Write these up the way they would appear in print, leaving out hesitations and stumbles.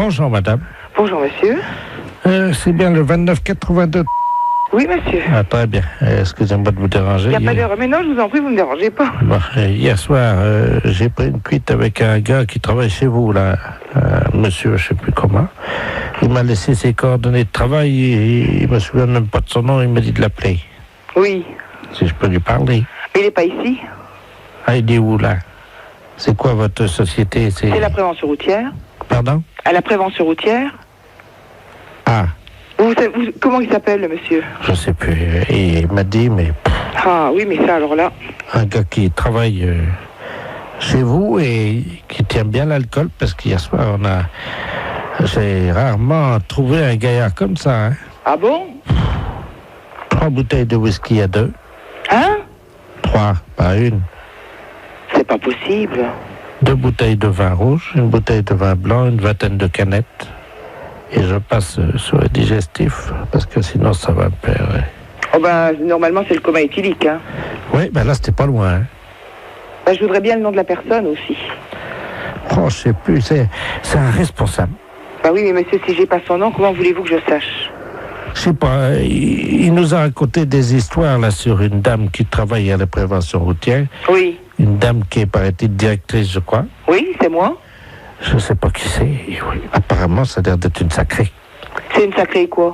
Bonjour, madame. Bonjour, monsieur. C'est bien le 2982. Oui, monsieur. Ah, très bien. Excusez-moi de vous déranger. Il n'y a pas d'heure. Mais non, je vous en prie, vous ne me dérangez pas. Bon, hier soir, j'ai pris une cuite avec un gars qui travaille chez vous, là. Monsieur, je ne sais plus comment. Il m'a laissé ses coordonnées de travail et il ne me souvient même pas de son nom. Il m'a dit de l'appeler. Oui. Si je peux lui parler. Mais il n'est pas ici. Ah, il est où, là? C'est quoi votre société? C'est la prévention routière. Pardon? À la prévention routière. Ah. Comment il s'appelle, le monsieur? Je sais plus. Et il m'a dit, mais... Ah oui, mais ça, alors là... Un gars qui travaille chez vous et qui tient bien l'alcool, parce qu'hier soir, j'ai rarement trouvé un gaillard comme ça. Hein. Ah bon? 3 bouteilles de whisky à 2. Hein? 3, pas une. C'est pas possible. 2 bouteilles de vin rouge, une bouteille de vin blanc, une vingtaine de canettes. Et je passe sur le digestif, parce que sinon ça va me perdre. Oh ben, normalement, c'est le coma éthylique, hein. Oui, ben là, c'était pas loin. Hein. Ben, je voudrais bien le nom de la personne aussi. Oh, je sais plus, c'est un responsable. Ben oui, mais monsieur, si j'ai pas son nom, comment voulez-vous que je sache? Je sais pas, il nous a raconté des histoires là sur une dame qui travaille à la prévention routière. Oui. Une dame qui est, paraît-il, directrice, je crois. Oui, c'est moi. Je sais pas qui c'est. Oui. Apparemment, ça a l'air d'être une sacrée. C'est une sacrée quoi?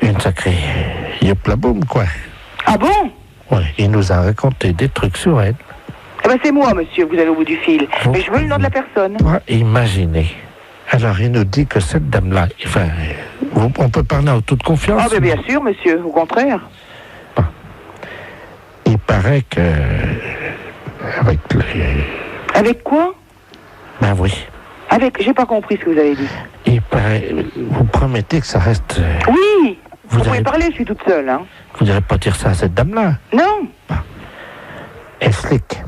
Une sacrée yop la boum, quoi. Ah bon? Ouais, il nous a raconté des trucs sur elle. Eh ben c'est moi, monsieur, vous allez au bout du fil. Mais je veux le nom de la personne. Imaginez. Alors, il nous dit que cette dame-là, enfin, on peut parler en toute confiance. Ah ben bien sûr, monsieur, au contraire. Bon. Il paraît que... Avec quoi? Ben oui. J'ai pas compris ce que vous avez dit. Il paraît... Vous promettez que ça reste... Oui. Vous pouvez allez... parler, je suis toute seule, hein. Vous n'allez pas dire ça à cette dame-là? Non. Bon. Elle slick.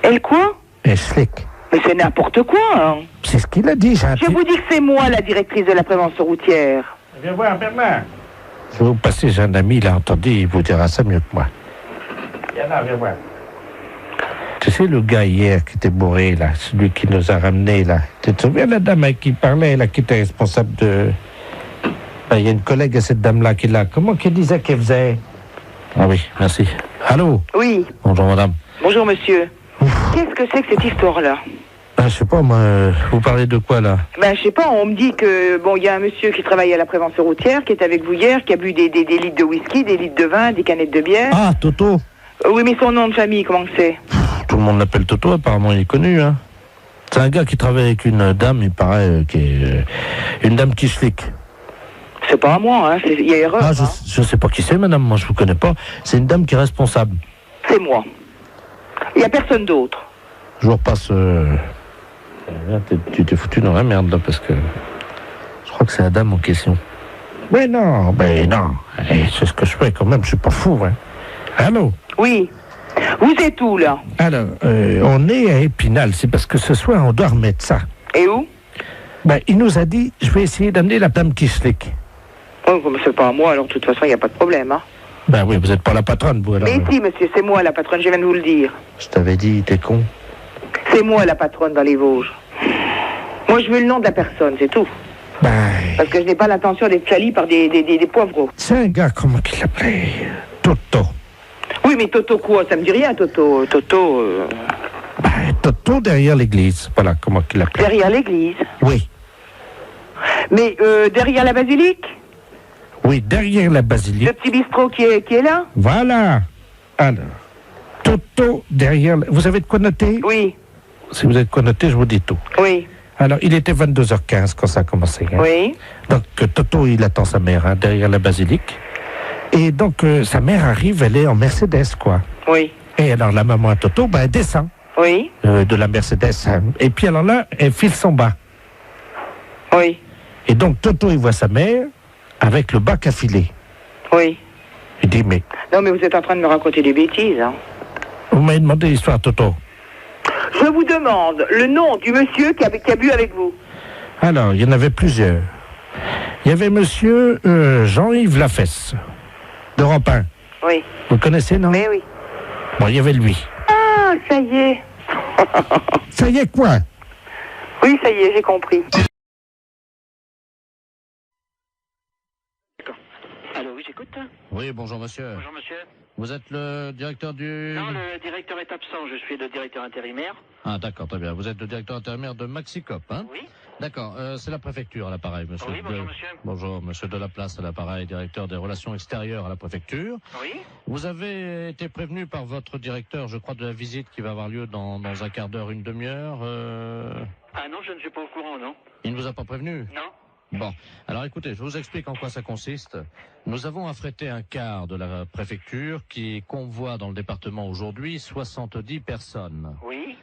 Elle quoi? Elle slick. Mais c'est n'importe quoi, hein. C'est ce qu'il a dit, Je vous dis que c'est moi, la directrice de la prévention routière. Viens voir, Bernard. Je vais vous passer, j'ai un ami, il a entendu, il vous dira ça mieux que moi. Viens là, viens voir. Tu sais, le gars hier qui était bourré, là, celui qui nous a ramenés, là. Tu te souviens, la dame avec qui parlait, là, qui était responsable de... Il y a une collègue à cette dame-là qui l'a... Comment qu'elle disait qu'elle faisait? Ah oui, merci. Allô? Oui. Bonjour, madame. Bonjour, monsieur. Qu'est-ce que c'est que cette histoire-là? Je sais pas, moi, vous parlez de quoi, là? Ben, je sais pas, on me dit que, bon, il y a un monsieur qui travaille à la prévention routière, qui est avec vous hier, qui a bu des litres de whisky, des litres de vin, des canettes de bière. Ah, Toto. Oui, mais son nom de famille, comment que c'est? Tout le monde l'appelle Toto, apparemment, il est connu, hein. C'est un gars qui travaille avec une dame, il paraît, qui est une dame qui flic. C'est pas à moi, hein, il y a erreur. Ah, hein. je sais pas qui c'est, madame, moi, je vous connais pas. C'est une dame qui est responsable. C'est moi. Il y a personne d'autre. Je vous repasse... Tu t'es foutu dans la merde, là, parce que... Je crois que c'est la dame en question. Mais non. C'est ce que je fais, quand même, je suis pas fou, hein. Allô? Oui. Vous êtes où, là? Alors, on est à Épinal, c'est parce que ce soir, on doit remettre ça. Et où? Ben, il nous a dit, je vais essayer d'amener la dame qui slick. Oh, mais c'est pas à moi, alors de toute façon, il n'y a pas de problème, hein. Ben oui, vous n'êtes pas la patronne, vous, alors. Mais si, monsieur, c'est moi la patronne, je viens de vous le dire. Je t'avais dit, t'es con. C'est moi la patronne dans les Vosges. Moi, je veux le nom de la personne, c'est tout. Ben... Parce que je n'ai pas l'intention d'être salie par des poivreaux. C'est un gars, comment qu'il l'appelait? Toto. Oui, mais Toto quoi? Ça me dit rien, Toto. Ben, Toto derrière l'église. Voilà, comment qu'il l'appelait. Derrière l'église? Oui. Mais derrière la basilique? Oui, derrière la basilique. Le petit bistrot qui est là? Voilà. Alors, Toto derrière... Vous avez de quoi noter? Oui. Si vous avez de quoi noter, je vous dis tout. Oui. Alors, il était 22h15 quand ça a commencé. Hein. Oui. Donc, Toto, il attend sa mère hein, derrière la basilique. Et donc, sa mère arrive, elle est en Mercedes, quoi. Oui. Et alors, la maman à Toto, ben, elle descend Oui. de la Mercedes. Hein. Et puis, alors là, elle file son bas. Oui. Et donc, Toto, il voit sa mère avec le bac à filer. Oui. Il dit, mais... Non, mais vous êtes en train de me raconter des bêtises, hein. Vous m'avez demandé l'histoire, Toto. Je vous demande le nom du monsieur qui a bu avec vous. Alors, il y en avait plusieurs. Il y avait monsieur Jean-Yves Lafesse, d'Europe 1. Oui. Vous le connaissez, non? Mais oui. Bon, il y avait lui. Ah, ça y est. Ça y est, quoi? Oui, ça y est, j'ai compris. Oui, bonjour monsieur. Bonjour monsieur. Vous êtes le directeur du... Non, le directeur est absent, je suis le directeur intérimaire. Ah d'accord, très bien. Vous êtes le directeur intérimaire de Maxicop, hein? Oui. D'accord, c'est la préfecture à l'appareil, monsieur. Oui, bonjour monsieur. Bonjour, monsieur Delaplace à l'appareil, directeur des relations extérieures à la préfecture. Oui. Vous avez été prévenu par votre directeur, je crois, de la visite qui va avoir lieu dans un quart d'heure, une demi-heure. Ah non, je ne suis pas au courant, non. Il ne vous a pas prévenu? Non. Bon, alors écoutez, je vous explique en quoi ça consiste. Nous avons affrété un car de la préfecture qui convoie dans le département aujourd'hui 70 personnes. Oui.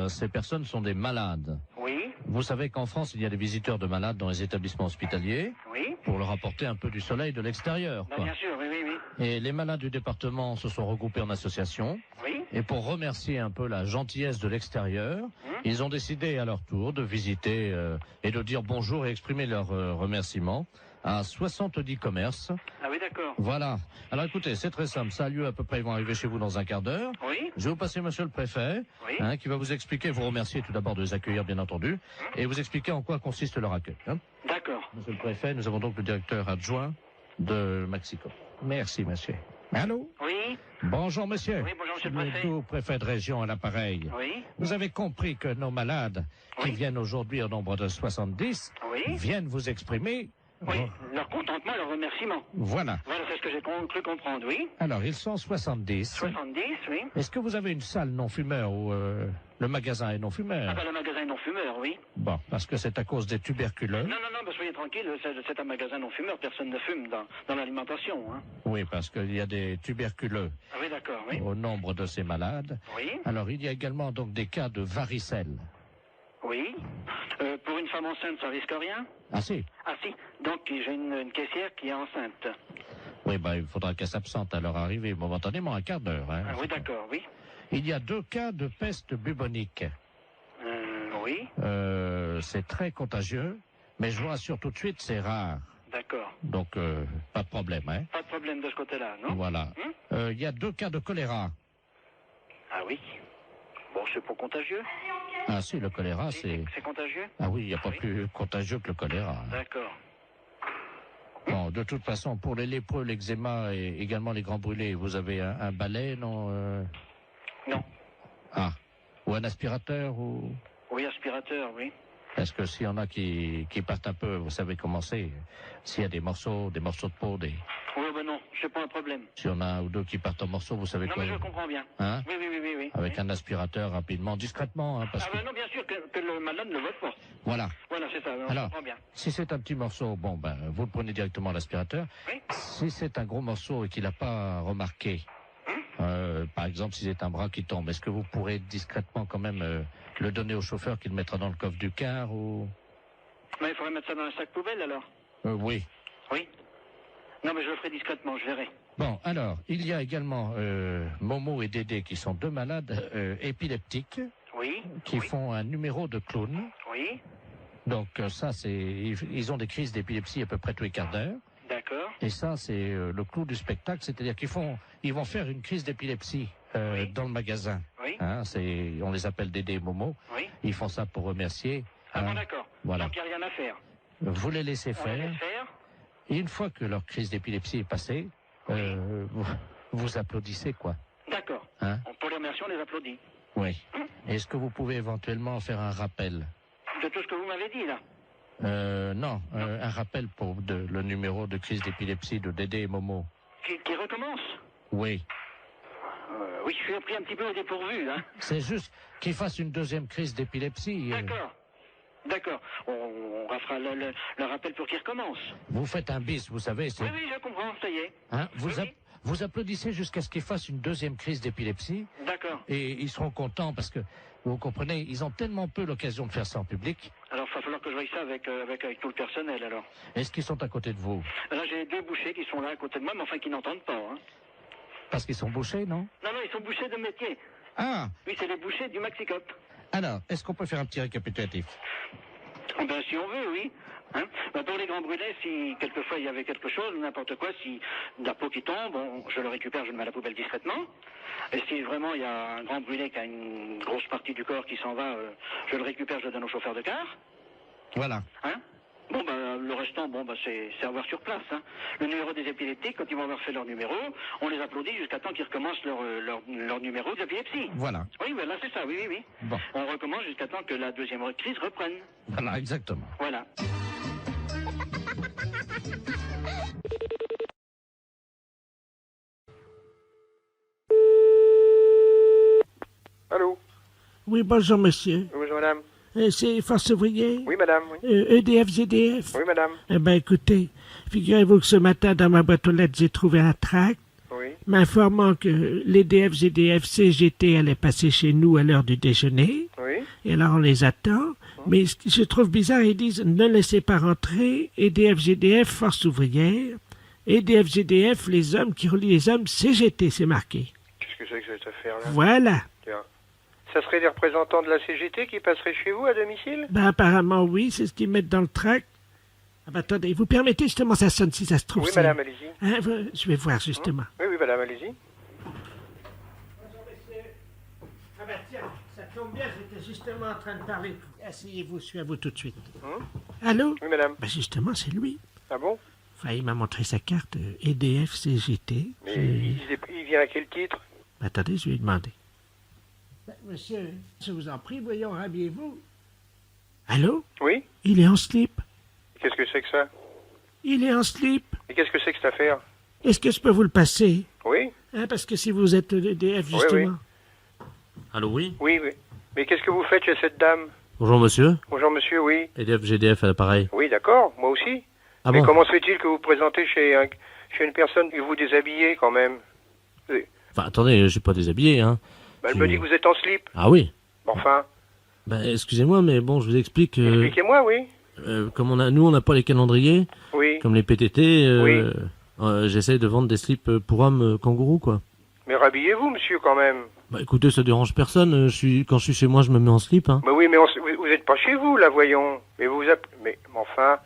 Ces personnes sont des malades. Oui. Vous savez qu'en France, il y a des visiteurs de malades dans les établissements hospitaliers Oui. pour leur apporter un peu du soleil de l'extérieur. Bah, bien sûr, oui, oui, oui. Et les malades du département se sont regroupés en association. Oui. Et pour remercier un peu la gentillesse de l'extérieur, ils ont décidé à leur tour de visiter et de dire bonjour et exprimer leur remerciement à 70 commerces. Ah oui, d'accord. Voilà. Alors écoutez, c'est très simple. Ça a lieu à peu près, ils vont arriver chez vous dans un quart d'heure. Oui. Je vais vous passer monsieur le préfet, Oui. qui va vous expliquer, vous remercier tout d'abord de les accueillir bien entendu, et vous expliquer en quoi consiste leur accueil. D'accord. Monsieur le préfet, nous avons donc le directeur adjoint de Maxicop. Merci monsieur. Allô? Oui. Bonjour monsieur. Oui, bonjour monsieur le préfet. Tout préfet de région à l'appareil. Oui. Vous avez compris que nos malades, qui Oui. viennent aujourd'hui au nombre de 70, Oui. viennent vous exprimer... Oui. Leur contentement, leur remerciement. Voilà. Voilà, c'est ce que j'ai cru comprendre, oui. Alors, ils sont 70. 70, oui. Est-ce que vous avez une salle non-fumeur où le magasin est non-fumeur? Ah bah le magasin non-fumeur, oui. Bon, parce que c'est à cause des tuberculeux. Non, bah, soyez tranquille, c'est un magasin non-fumeur, personne ne fume dans l'alimentation, hein. Oui, parce qu'il y a des tuberculeux Ah oui, d'accord, oui. au nombre de ces malades. Oui. Alors, il y a également donc des cas de varicelle. Oui. Pour une femme enceinte, ça risque rien? Ah si? Ah si. Donc j'ai une caissière qui est enceinte. Oui, il faudra qu'elle s'absente à leur arrivée momentanément, un quart d'heure. Hein. Ah oui, d'accord, oui. Il y a 2 cas de peste bubonique. Oui. C'est très contagieux, mais je vous rassure tout de suite, c'est rare. D'accord. Donc, pas de problème. Hein. Pas de problème de ce côté-là, non? Voilà. Il y a 2 cas de choléra. Ah oui. Bon, c'est pas contagieux? Ah si, le choléra, c'est... C'est contagieux? Ah oui, il n'y a pas Oui. plus contagieux que le choléra. D'accord. Bon, de toute façon, pour les lépreux, l'eczéma et également les grands brûlés, vous avez un balai, non Non. Ah. Ou un aspirateur, ou... Oui, aspirateur, oui. Parce que s'il y en a qui partent un peu, vous savez comment c'est. S'il y a des morceaux de peau, Oui, ben non, c'est pas un problème. s'il y en a un ou deux qui partent en morceaux, vous savez Non, quoi. mais je comprends bien. Hein? Oui. Avec un aspirateur rapidement, discrètement, hein, parce Ah ben non, bien sûr que le malade ne vote pas. Voilà. Voilà, c'est ça, je Alors, comprends bien. si c'est un petit morceau, vous le prenez directement à l'aspirateur. Oui. Si c'est un gros morceau et qu'il n'a pas remarqué, par exemple, si c'est un bras qui tombe, est-ce que vous pourrez discrètement quand même le donner au chauffeur qui le mettra dans le coffre du car ou... Mais il faudrait mettre ça dans un sac poubelle, alors? Oui. Oui. Non, mais je le ferai discrètement, je verrai. Bon, alors, il y a également Momo et Dédé qui sont 2 malades épileptiques Oui. qui font un numéro de clown. Oui. Donc ça, ils ont des crises d'épilepsie à peu près tous les quarts d'heure. D'accord. Et ça, c'est le clou du spectacle, c'est-à-dire ils vont faire une crise d'épilepsie dans le magasin. Oui. Hein, on les appelle Dédé et Momo. Oui. Ils font ça pour remercier. Ah bon, d'accord. Voilà. Donc il n'y a rien à faire. Vous les laissez On va faire. les faire. Et une fois que leur crise d'épilepsie est passée, vous applaudissez, quoi. D'accord. Hein? Pour les remercier, on les applaudit. Oui. Est-ce que vous pouvez éventuellement faire un rappel? De tout ce que vous m'avez dit, là. Non, un rappel pour le numéro de crise d'épilepsie de Dédé et Momo. Qui recommence? Oui. Oui, je suis pris un petit peu au dépourvu, hein. C'est juste qu'ils fassent une 2e crise d'épilepsie. D'accord. On fera le rappel pour qu'il recommence. Vous faites un bis, vous savez. Oui, je comprends, ça y est. Hein, Oui. vous applaudissez jusqu'à ce qu'ils fassent une 2e crise d'épilepsie. D'accord. Et ils seront contents parce que, vous comprenez, ils ont tellement peu l'occasion de faire ça en public. Alors, il va falloir que je voie ça avec tout le personnel, alors. Est-ce qu'ils sont à côté de vous? Là, j'ai 2 bouchers qui sont là à côté de moi, mais enfin qui n'entendent pas, hein. Parce qu'ils sont bouchés, non? Non, ils sont bouchers de métier. Ah! Oui, c'est les bouchers du Maxicop. Alors, est-ce qu'on peut faire un petit récapitulatif? Ben, si on veut, oui. Hein, pour les grands brûlés, si quelquefois il y avait quelque chose, n'importe quoi, si de la peau qui tombe, je le récupère, je le mets à la poubelle discrètement. Et si vraiment il y a un grand brûlé qui a une grosse partie du corps qui s'en va, je le récupère, je le donne au chauffeur de car. Voilà. Hein? Bon, ben, le restant, bon, ben, c'est à voir sur place. Hein. Le numéro des épileptiques, quand ils vont avoir fait leur numéro, on les applaudit jusqu'à temps qu'ils recommencent leur numéro d'épilepsie. Voilà. Oui, ben là, c'est ça, oui. Bon. On recommence jusqu'à temps que la deuxième crise reprenne. Voilà, exactement. Voilà. Allô? Oui, bonjour, monsieur. Bonjour, madame. C'est Force ouvrière? Oui, madame, oui. EDF, GDF? Oui, madame. Eh ben, écoutez, figurez-vous que ce matin, dans ma boîte aux lettres, j'ai trouvé un tract Oui. m'informant que l'EDF, GDF, CGT allait passer chez nous à l'heure du déjeuner. Oui. Et alors, on les attend. Mais ce que je trouve bizarre, ils disent « Ne laissez pas rentrer EDF, GDF, Force ouvrière. EDF, GDF, les hommes qui relient les hommes, CGT », c'est marqué. Qu'est-ce que c'est que cette affaire-là? Voilà. Tiens. Ça serait des représentants de la CGT qui passeraient chez vous à domicile? Ben, apparemment, oui, c'est ce qu'ils mettent dans le tract. Ah ben, attendez, vous permettez justement, ça sonne si ça se trouve. Oui, c'est- madame, allez-y. Hein, je vais voir justement. Oui, madame, allez-y. Ah ben tiens, ça tombe bien, j'étais justement en train de parler. Asseyez-vous, je suis à vous tout de suite. Allô? Oui, madame. Ben justement, c'est lui. Ah bon? Enfin, il m'a montré sa carte EDF CGT. Mais il vient à quel titre? Attendez, je vais lui demander. Ben, monsieur, je vous en prie, voyons, habillez-vous. Allô? Oui? Il est en slip. Qu'est-ce que c'est que ça? Il est en slip. Et qu'est-ce que c'est que cette affaire? Est-ce que je peux vous le passer? Oui? Hein, parce que si vous êtes EDF, Oui, justement. Allô, oui? Oui, oui. Mais qu'est-ce que vous faites chez cette dame? Bonjour, monsieur. Bonjour, monsieur, oui. EDF, GDF à l'appareil. Oui, d'accord, moi aussi. Ah Mais bon? comment se fait-il que vous vous présentez chez une personne et vous déshabillez quand même? Oui. Enfin, attendez, je suis pas déshabillé, hein. Ben, elle me dit que vous êtes en slip. Ah oui? Enfin, Ben, excusez-moi, mais bon, je vous explique. expliquez-moi, oui. Comme nous, on n'a pas les calendriers, Oui. comme les PTT, Oui. j'essaye de vendre des slips pour hommes kangourous, quoi. Mais rhabillez-vous, monsieur, quand même. Bah écoutez, ça dérange personne. Quand je suis chez moi, je me mets en slip, hein. Mais oui, mais vous êtes pas chez vous, là, voyons. Mais mais enfin,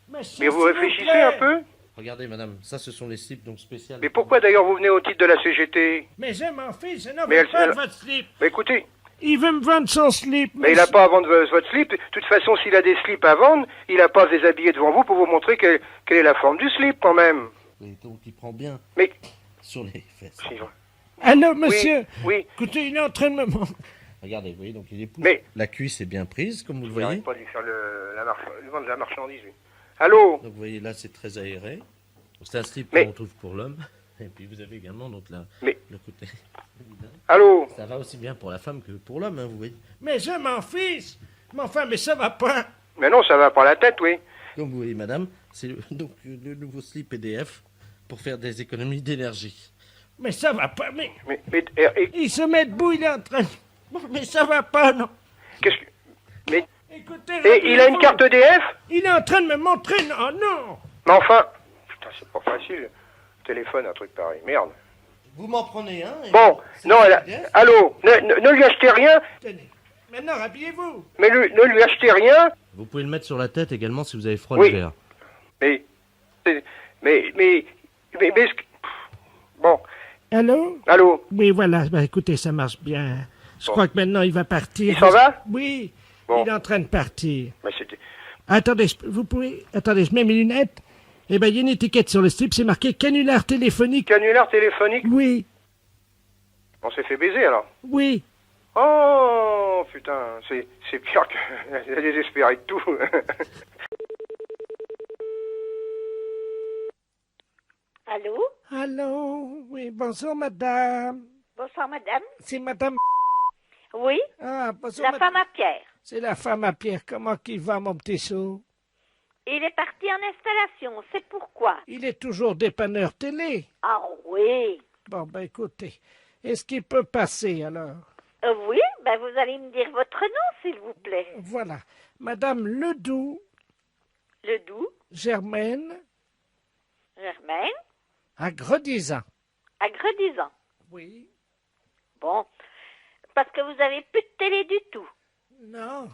Monsieur, mais vous s'il réfléchissez plaît. un peu. Regardez, madame, ça, ce sont les slips donc spéciales. Mais pourquoi d'ailleurs vous venez au titre de la CGT? Mais je m'en fiche, je n'en Mais veux elle- pas de elle- votre slip. Mais écoutez, Il veut me vendre son slip. mais il a pas à vendre votre slip. De toute façon, s'il a des slips à vendre, il a pas à se déshabiller devant vous pour vous montrer quelle est la forme du slip, quand même. Et donc, il prend bien Mais, sur les fesses. Allô, monsieur? oui. Écoutez, il est en train de me montrer. Regardez, vous voyez, donc il épouse. Mais- La cuisse est bien prise, comme vous le Il voyez. n'arrête pas de lui faire le vendre de la marchandise, lui. Allô? Donc, vous voyez, là, c'est très aéré. C'est un slip Mais- qu'on trouve pour l'homme. Et puis, vous avez également donc, Mais- le côté. Allô? Ça va aussi bien pour la femme que pour l'homme, hein, vous voyez. Mais je m'en fiche. Mais enfin, mais ça va pas. Mais non, ça va par la tête, oui. Donc, vous voyez, madame, c'est donc le nouveau slip EDF pour faire des économies d'énergie. Mais ça va pas. Mais Mais il se met debout, il est en train. Mais ça va pas, non. qu'est-ce que... Mais... Écoutez, Et il a une carte EDF? Il est en train de me montrer. Non, non. Mais enfin... Putain, c'est pas facile. Téléphone, un truc pareil. Merde. Vous m'en prenez un et- Bon, C'est non, EDF. allô, ne lui achetez rien, Tenez. Maintenant, habillez-vous. mais ne lui achetez rien, Vous pouvez le mettre sur la tête également si vous avez froid Oui. l'hiver. mais... Bon, Allô? allô, Oui, voilà. Ben, écoutez, ça marche bien. Je Bon. crois que maintenant, il va partir. Il s'en va? Oui. Bon. Il est en train de partir. mais c'était... Attendez, vous pouvez... Attendez, je mets mes lunettes. Eh ben, il y a une étiquette sur le slip, c'est marqué canular téléphonique. Canular téléphonique? Oui, On s'est fait baiser, alors. oui. Oh, putain, c'est pire que... Elle est désespérée de tout. Allô? Allô? Oui, bonjour, madame. Bonsoir, madame. C'est madame... Oui? Ah, bonjour, La madame. femme à Pierre. C'est la femme à Pierre. Comment qu'il va, mon petit sou? Il est parti en installation, c'est pourquoi? Il est toujours dépanneur télé. Ah oui. Bon, ben, écoutez. Est-ce qu'il peut passer, alors? Oui, ben vous allez me dire votre nom, s'il vous plaît. Voilà. Madame Ledoux, Ledoux, Germaine, Germaine, à Gredizan. à Gredizan. Oui. Bon. Parce que vous avez plus de télé du tout. Non.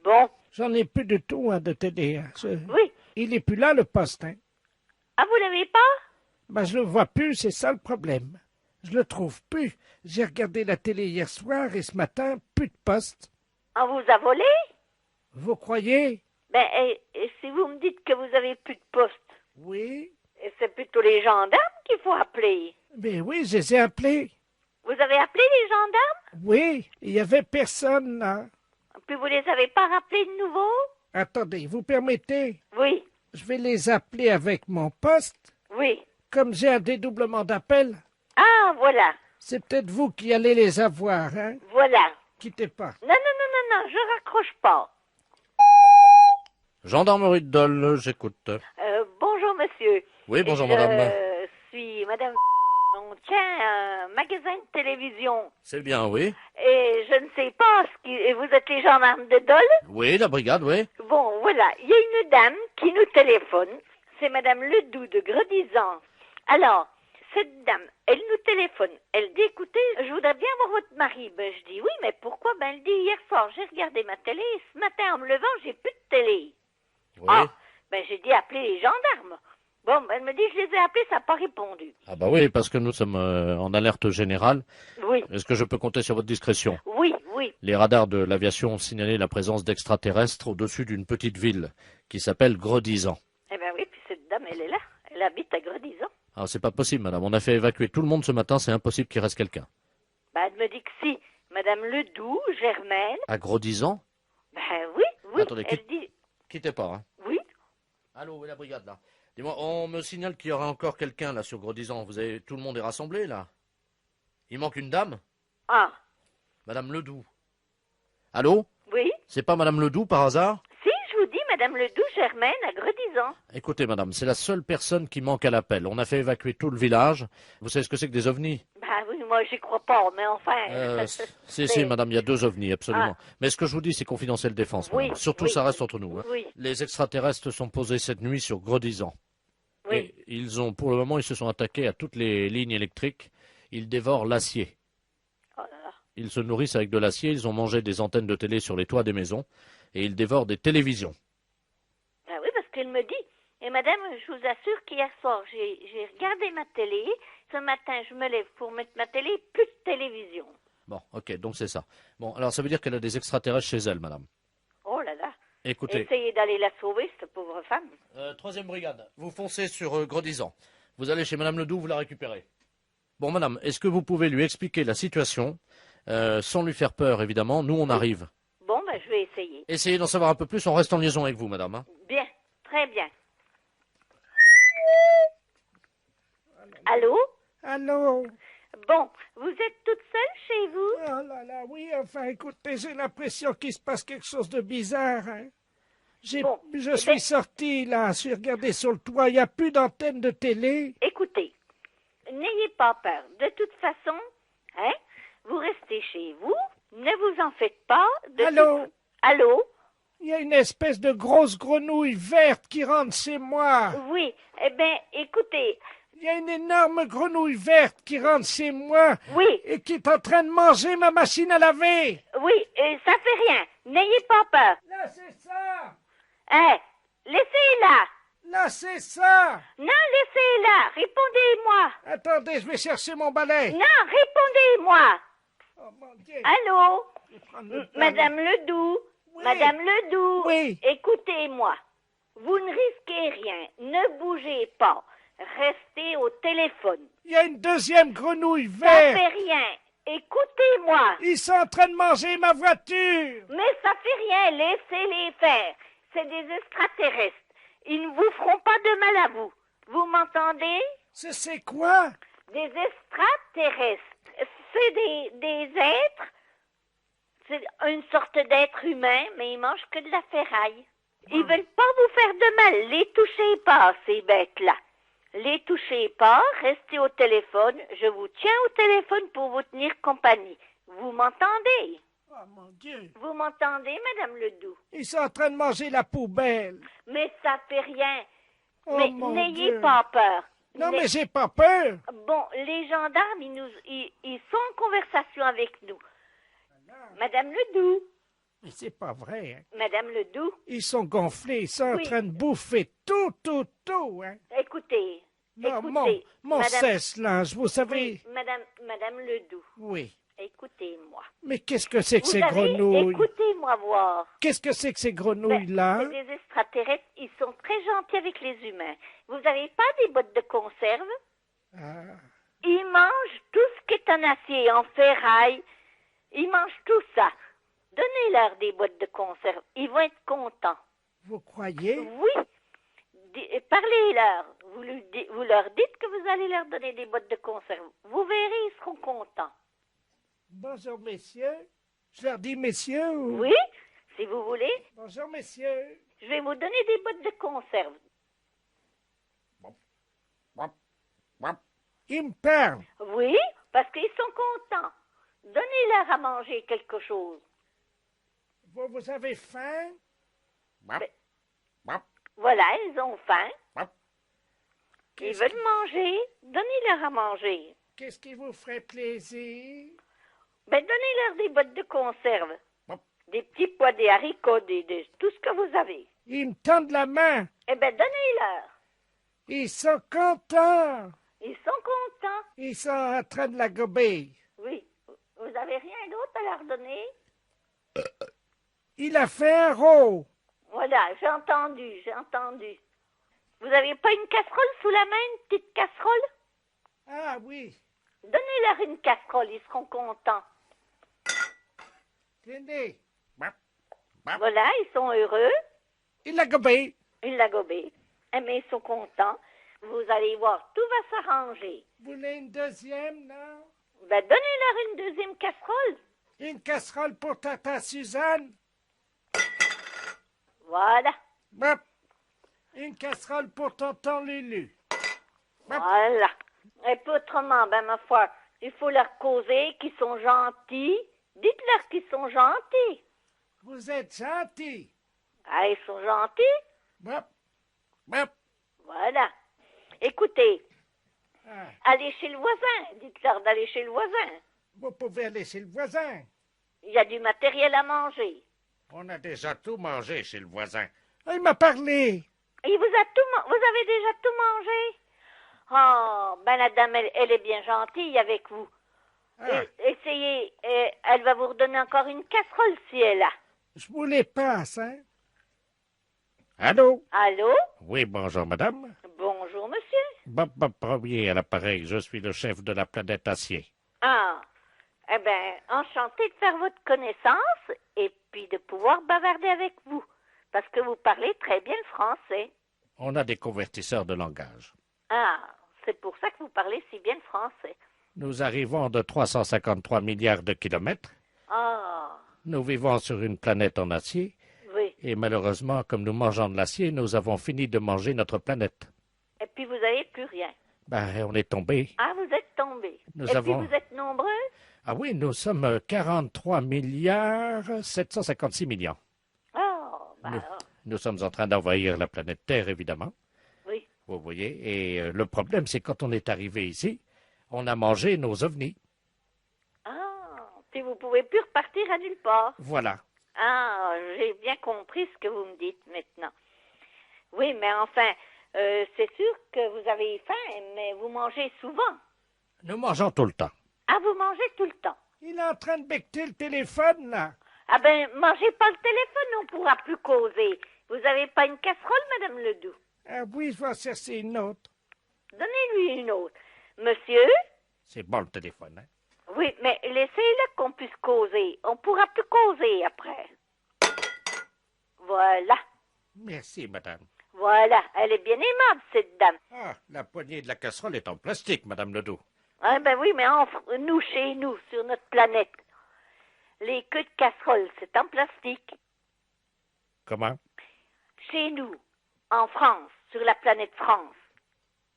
Bon. J'en ai plus de tout, hein, de télé. Hein. Oui. Il est plus là, le poste, hein. Ah, vous l'avez pas? Ben, je le vois plus, c'est ça le problème. Je le trouve plus. J'ai regardé la télé hier soir et ce matin, plus de poste. On vous a volé? Vous croyez? Ben, et si vous me dites que vous avez plus de poste, Oui? c'est plutôt les gendarmes qu'il faut appeler. Ben oui, je les ai appelés. Vous avez appelé les gendarmes? Oui, il y avait personne là. Puis vous les avez pas rappelés de nouveau? Attendez, vous permettez? Oui, Je vais les appeler avec mon poste. oui. Comme j'ai un dédoublement d'appel, Ah, voilà, c'est peut-être vous qui allez les avoir, hein? voilà. Quittez pas. Non, non, non, non, non, je raccroche pas. Gendarmerie de Dole, j'écoute. Bonjour, monsieur. Oui, bonjour, Je madame. suis madame. On tient un magasin de télévision. C'est bien, oui. Et je ne sais pas, vous êtes les gendarmes de Dole? Oui, la brigade, oui. Bon, voilà, il y a une dame qui nous téléphone. C'est madame Ledoux de Gredizan. Alors, cette dame, elle nous téléphone. Elle dit, écoutez, je voudrais bien voir votre mari. Ben, je dis, oui, mais pourquoi? Ben, elle dit, hier soir, j'ai regardé ma télé. Et ce matin, en me levant, j'ai plus de télé. Oui. Ah, ben, j'ai dit, appelez les gendarmes. Bon, ben, elle me dit, je les ai appelés, ça n'a pas répondu. Ah bah oui, parce que nous sommes en alerte générale. Oui, Est-ce que je peux compter sur votre discrétion? oui, oui. Les radars de l'aviation ont signalé la présence d'extraterrestres au-dessus d'une petite ville qui s'appelle Gredizan. Eh ben oui, puis cette dame, elle est là. Elle habite à Gredizan. Ah, c'est pas possible, madame. On a fait évacuer tout le monde ce matin, c'est impossible qu'il reste quelqu'un. Ben, elle me dit que si. Madame Ledoux, Germaine. À Gredizan? Ben oui, oui. Attendez, elle dit, Quittez pas, hein. oui. Allô, où est la brigade, là? Dis-moi, on me signale qu'il y aura encore quelqu'un, là, sur Gredizan. Tout le monde est rassemblé, là? Il manque une dame? Ah, Madame Ledoux. Allô? oui. C'est pas Madame Ledoux, par hasard? Si, je vous dis, Madame Ledoux, Germaine, à Gredizan. Écoutez, madame, c'est la seule personne qui manque à l'appel. On a fait évacuer tout le village. Vous savez ce que c'est que des ovnis? Ben oui, moi, j'y crois pas, mais enfin. Si, madame, il y a 2 ovnis, absolument. Mais ce que je vous dis, c'est confidentiel défense, Oui, madame. Surtout, oui, ça reste entre nous. Hein. Oui, Les extraterrestres sont posés cette nuit sur Gredizan. oui. Et pour le moment, ils se sont attaqués à toutes les lignes électriques. Ils dévorent l'acier. Oh là là. Ils se nourrissent avec de l'acier. Ils ont mangé des antennes de télé sur les toits des maisons. Et ils dévorent des télévisions. Ben oui, parce qu'elle me dit. Et madame, je vous assure qu'hier soir, j'ai regardé ma télé. Ce matin, je me lève pour mettre ma télé, plus de télévision. Bon, ok, donc c'est ça. Bon, alors ça veut dire qu'elle a des extraterrestres chez elle, madame. Oh là là. Écoutez, Essayez d'aller la sauver, cette pauvre femme. 3e brigade, vous foncez sur Gredizan. Vous allez chez madame Ledoux, vous la récupérez. Bon, madame, est-ce que vous pouvez lui expliquer la situation, sans lui faire peur, évidemment? Nous, on arrive. Bon, ben, je vais essayer. Essayez d'en savoir un peu plus, on reste en liaison avec vous, madame. Hein. Bien, très bien. Allô? Allô? Bon, vous êtes toute seule chez vous? Oh là là, oui, enfin, écoutez, j'ai l'impression qu'il se passe quelque chose de bizarre, hein. Bon, Je eh suis ben- sorti, là, j'ai regardé sur le toit, il n'y a plus d'antenne de télé. Écoutez, n'ayez pas peur. De toute façon, hein, vous restez chez vous, ne vous en faites pas. Allô? Allô? Il y a une espèce de grosse grenouille verte qui rentre chez moi. Oui, eh bien, écoutez, Il y a une énorme grenouille verte qui rentre chez moi oui, et qui est en train de manger ma machine à laver. oui, ça fait rien. N'ayez pas peur. Là, c'est ça. Hein, laissez-la. Là, c'est ça. Non, laissez-la. Répondez-moi. Attendez, je vais chercher mon balai. Non, répondez-moi. Oh, mon Dieu. Allô? Je vais prendre le balai. Madame Ledoux, Oui. Madame Ledoux, Oui. écoutez-moi. Vous ne risquez rien, ne bougez pas. Restez au téléphone. Il y a une deuxième grenouille Ça fait verte. rien. Écoutez-moi. Ils sont en train de manger ma voiture. Mais ça fait rien, laissez-les faire. C'est des extraterrestres. Ils ne vous feront pas de mal à vous. Vous m'entendez? C'est quoi? Des extraterrestres. C'est des êtres. C'est une sorte d'être humain, mais ils mangent que de la ferraille. Ils veulent pas vous faire de mal. Les touchez pas, ces bêtes-là. Les touchez pas, restez au téléphone. Je vous tiens au téléphone pour vous tenir compagnie. Vous m'entendez? Oh, mon Dieu. Vous m'entendez, Madame Ledoux? Ils sont en train de manger la poubelle. Mais ça fait rien. Oh, Mais mon n'ayez Dieu. pas peur. Non, mais j'ai pas peur. Bon, les gendarmes, ils sont en conversation avec nous. Madame Ledoux, Mais c'est pas vrai, hein. Madame Ledoux, Ils sont gonflés, ils sont Oui. en train de bouffer tout, hein. écoutez, Non, écoutez, mon Madame, sèche-linge, vous savez. Madame Ledoux, Oui. écoutez-moi. Mais qu'est-ce que c'est que Vous ces savez, grenouilles? écoutez-moi. laissez-moi voir. Qu'est-ce que c'est que ces Ben, grenouilles-là? c'est des extraterrestres, ils sont très gentils avec les humains. Vous n'avez pas des bottes de conserve? Ah, Ils mangent tout ce qui est en acier, en ferraille. Ils mangent tout ça. Donnez-leur des bottes de conserve. Ils vont être contents. vous croyez? Oui. Parlez-leur. Vous leur dites que vous allez leur donner des bottes de conserve. Vous verrez, ils seront contents. Bonjour, messieurs. Je leur dis messieurs ou... Oui, si vous voulez. Bonjour, messieurs. Je vais vous donner des bottes de conserve. Ils me parlent. Oui, parce qu'ils sont contents. Donnez-leur à manger quelque chose. Vous avez faim? Voilà, ils ont faim. Ils Qu'est-ce veulent manger. Donnez-leur à manger. Qu'est-ce qui vous ferait plaisir? Ben, donnez-leur des bottes de conserve. Des petits pois, des haricots, tout ce que vous avez. Ils me tendent la main. Eh ben, donnez-leur. Ils sont contents. Ils sont contents. Ils sont en train de la gober. Oui. Vous avez rien d'autre à leur donner? Il a fait un rot. Voilà, j'ai entendu. Vous avez pas une casserole sous la main, une petite casserole? Ah oui. Donnez-leur une casserole, ils seront contents. Tenez. Voilà, ils sont heureux. Il a gobé. Ils l'a gobé. Eh bien, ils sont contents. Vous allez voir, tout va s'arranger. Vous voulez une deuxième, non? Ben, donnez-leur une deuxième casserole. Une casserole pour Tata Suzanne. Voilà. Bop. Une casserole pour Tonton Lulu. Voilà. Et puis autrement, ben, ma foi, il faut leur causer qu'ils sont gentils. Dites-leur qu'ils sont gentils. Vous êtes gentil. Ah, ils sont gentils? Bop. Bop. Voilà. Écoutez, Ah, allez chez le voisin. Dites-leur d'aller chez le voisin. vous pouvez aller chez le voisin. Il y a du matériel à manger. On a déjà tout mangé chez le voisin. Ah, il m'a parlé. Et vous avez déjà tout mangé? Oh, ben la dame, elle est bien gentille avec vous. Ah, Essayez, elle va vous redonner encore une casserole si elle a. je vous les passe, hein. Allô? Allô? Oui, bonjour, madame. Bonjour, monsieur. Bob Premier à l'appareil. Je suis le chef de la planète Acier. Ah, eh ben, enchanté de faire votre connaissance et puis de pouvoir bavarder avec vous. Parce que vous parlez très bien le français. On a des convertisseurs de langage. Ah, c'est pour ça que vous parlez si bien le français. Nous arrivons de 353 milliards de kilomètres. Ah, Nous vivons sur une planète en acier. oui. Et malheureusement, comme nous mangeons de l'acier, nous avons fini de manger notre planète. Et puis vous n'avez plus rien. Ben, on est tombé. Ah, vous êtes tombé. Nous Et avons- puis vous êtes nombreux? Ah oui, nous sommes 43 milliards 756 millions. Oh, ben Nous, alors, nous sommes en train d'envahir la planète Terre, évidemment. oui. Vous voyez. Et le problème, c'est quand on est arrivé ici, on a mangé nos ovnis. Ah, puis vous pouvez plus repartir à nulle part. Voilà. Ah, j'ai bien compris ce que vous me dites maintenant. Oui, mais enfin, c'est sûr que vous avez faim, mais vous mangez souvent. Nous mangeons tout le temps. Ah, vous mangez tout le temps. Il est en train de becter le téléphone, là. Ah ben, mangez pas le téléphone, on pourra plus causer. Vous avez pas une casserole, Madame Ledoux? Ah oui, je vais en chercher une autre. Donnez-lui une autre. Monsieur? C'est bon le téléphone, hein? Oui, mais laissez-le qu'on puisse causer. On pourra plus causer après. Voilà. Merci, madame. Voilà. Elle est bien aimable, cette dame. Ah, la poignée de la casserole est en plastique, madame Ledoux. Ah ben oui, mais nous, chez nous, sur notre planète, les queues de casserole, c'est en plastique. Comment? Chez nous, en France, sur la planète France.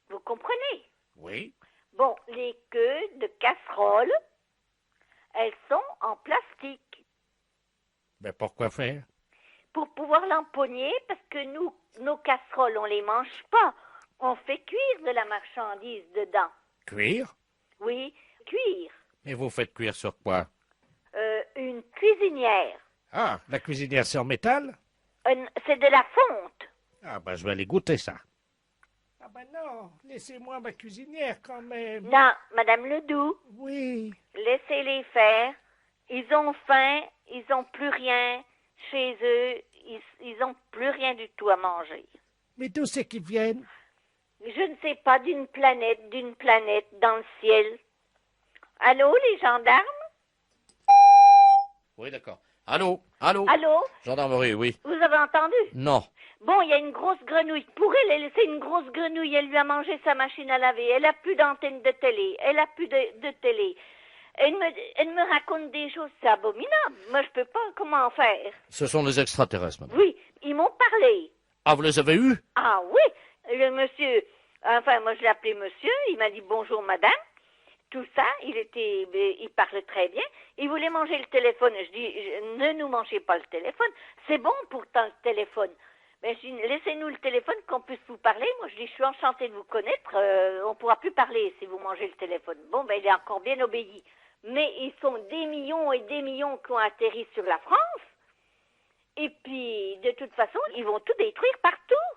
Vous comprenez? Oui. Bon, les queues de casserole, elles sont en plastique. Mais pourquoi faire? Pour pouvoir l'empoigner, parce que nous, nos casseroles, on les mange pas. On fait cuire de la marchandise dedans. Cuire? Oui, cuire. Mais vous faites cuire sur quoi? Une cuisinière. Ah, la cuisinière c'est en métal? C'est de la fonte. Ah, ben je vais aller goûter ça. Ah ben non, laissez-moi ma cuisinière quand même. Non, Madame Oui. laissez-les faire. Ils ont faim, ils ont plus rien. chez eux, ils ont plus rien du tout à manger. Mais d'où c'est qu'ils viennent? Je ne sais pas, d'une planète dans le ciel. Allô, les gendarmes? Oui, d'accord. Allô? Allô? Allô? Gendarmerie, oui. Vous avez entendu? Non. Bon, il y a une grosse grenouille. Pour elle, c'est une grosse grenouille. Elle lui a mangé sa machine à laver. Elle a plus d'antenne de télé. Elle a plus de télé. Elle me raconte des choses, c'est abominable. Moi, je peux pas, comment faire? Ce sont les extraterrestres, madame. Oui, ils m'ont parlé. Ah, vous les avez eus? Ah oui, le monsieur, enfin, moi je l'ai appelé monsieur, il m'a dit bonjour madame. Tout ça, il parlait très bien. Il voulait manger le téléphone. Je dis, ne nous mangez pas le téléphone. C'est bon pourtant le téléphone. Mais je dis, laissez-nous le téléphone qu'on puisse vous parler. Moi, je dis, je suis enchantée de vous connaître. On pourra plus parler si vous mangez le téléphone. Bon, ben, il est encore bien obéi. Mais ils sont des millions et des millions qui ont atterri sur la France. Et puis, de toute façon, ils vont tout détruire partout.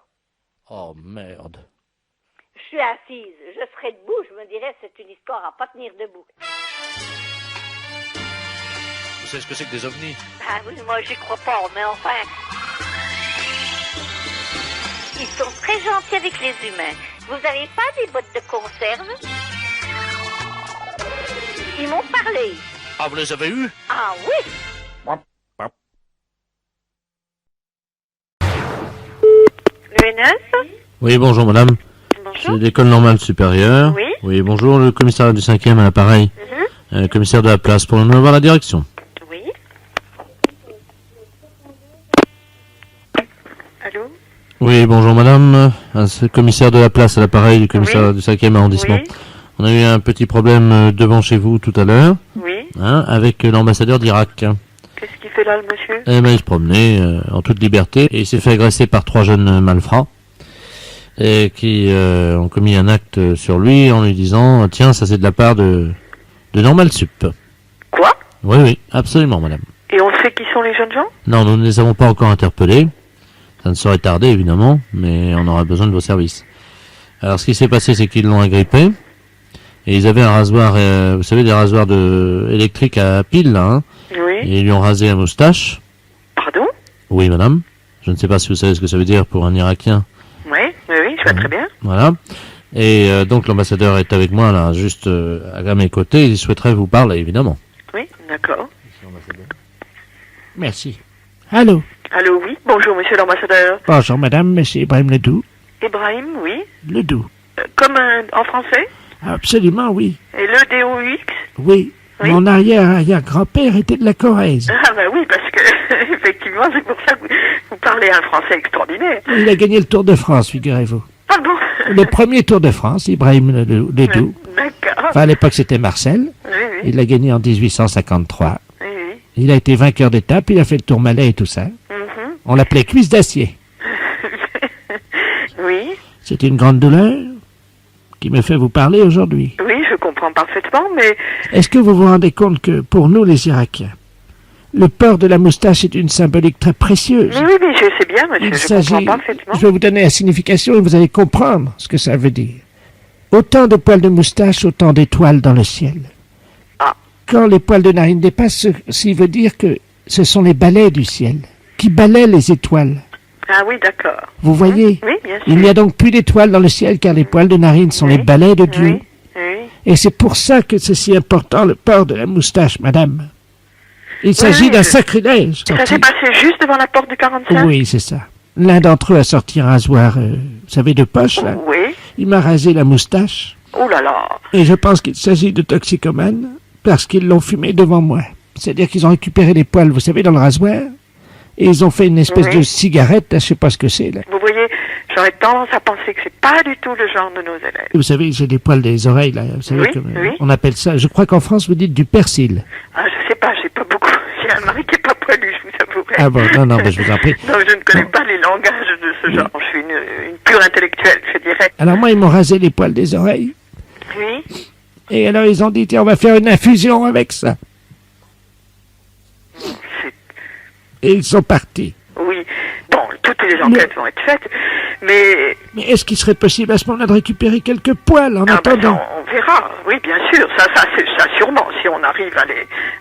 Oh, merde. Je suis assise, je serai debout, je me dirais, c'est une histoire à pas tenir debout. Vous savez ce que c'est que des ovnis? Ah oui, moi j'y crois pas, mais enfin... Ils sont très gentils avec les humains. Vous avez pas des bottes de conserve? Ils m'ont parlé. Ah, vous les avez eus? Ah oui? L'UNS? Oui, bonjour madame. Bonjour. C'est l'école normale supérieure. Oui. Oui, bonjour, le commissaire du 5e à l'appareil. Commissaire de la place, pour nous avoir la direction. Oui. Allô? Oui, bonjour madame. C'est le commissaire de la place à l'appareil du commissaire du 5e arrondissement. Oui. On a eu un petit problème devant chez vous tout à l'heure, Oui. avec l'ambassadeur d'Irak. Qu'est-ce qu'il fait là, le monsieur? Eh ben, il se promenait en toute liberté et il s'est fait agresser par 3 jeunes malfrats et qui ont commis un acte sur lui en lui disant « Tiens, ça c'est de la part de Normal Sup ». Quoi? Oui, oui, absolument madame. Et on sait qui sont les jeunes gens? Non, nous ne les avons pas encore interpellés. Ça ne saurait tarder, évidemment, mais on aura besoin de vos services. Alors, ce qui s'est passé, c'est qu'ils l'ont agrippé. Et ils avaient un rasoir, vous savez, des rasoirs électriques à pile, là, hein. Oui. Et ils lui ont rasé la moustache. Pardon? Oui, madame. Je ne sais pas si vous savez ce que ça veut dire pour un Irakien. Oui, je vois très bien. Voilà. Et donc, l'ambassadeur est avec moi, là, juste à mes côtés. Il souhaiterait vous parler, évidemment. Oui, d'accord. Merci. Allô? Allô, oui. Bonjour, monsieur l'ambassadeur. Bonjour madame, monsieur Ibrahim Ledoux. Ibrahim, oui. Ledoux. Comme en français? Absolument, oui. Et le DOUX? Oui. Oui. Mon arrière-grand-père était de la Corrèze. Ah bah oui, parce que, effectivement, c'est pour ça que vous parlez un français extraordinaire. Il a gagné le Tour de France, figurez-vous. Pardon? Le premier Tour de France, Ibrahim Ledoux. D'accord. Enfin, à l'époque, c'était Marcel. Oui, oui. Il l'a gagné en 1853. Oui, oui. Il a été vainqueur d'étape, il a fait le Tourmalet et tout ça. Mhm. On l'appelait cuisse d'acier. Oui. C'est une grande douleur qui me fait vous parler aujourd'hui. Oui, je comprends parfaitement, mais... Est-ce que vous vous rendez compte que, pour nous les Irakiens, le port de la moustache est une symbolique très précieuse? Oui, je sais bien, monsieur, je comprends parfaitement. Je vais vous donner la signification et vous allez comprendre ce que ça veut dire. Autant de poils de moustache, autant d'étoiles dans le ciel. Ah. Quand les poils de narine dépassent, ceci veut dire que ce sont les balais du ciel qui balaient les étoiles. Ah oui, d'accord. Vous voyez? Oui, bien sûr. Il n'y a donc plus d'étoiles dans le ciel car les poils de narine sont les balais de Dieu. Oui, oui. Et c'est pour ça que c'est si important le port de la moustache, madame. Il s'agit d'un sacrilège. Ça s'est passé juste devant la porte du 45? Oui, c'est ça. L'un d'entre eux a sorti un rasoir, vous savez, de poche, là. Oui. Il m'a rasé la moustache. Oh là là. Et je pense qu'il s'agit de toxicomanes parce qu'ils l'ont fumé devant moi. C'est-à-dire qu'ils ont récupéré les poils, vous savez, dans le rasoir. Et ils ont fait une espèce de cigarette, là, je sais pas ce que c'est, là. Vous voyez, j'aurais tendance à penser que c'est pas du tout le genre de nos élèves. Vous savez, j'ai des poils des oreilles, là. Vous savez, Oui. on appelle ça, je crois qu'en France, vous dites du persil. Ah, je sais pas, j'ai pas beaucoup. J'ai un mari qui est pas poilu, je vous avouerai. Ah bon, non, mais je vous en prie. Non, je ne connais pas les langages de ce genre. Je suis une pure intellectuelle, je dirais. Alors moi, ils m'ont rasé les poils des oreilles. Oui. Et alors, ils ont dit, tiens, on va faire une infusion avec ça. Et ils sont partis. Oui. Bon, toutes les enquêtes vont être faites. Mais est-ce qu'il serait possible à ce moment-là de récupérer quelques poils en attendant? Ça, on verra. Oui, bien sûr. Ça sûrement, si on arrive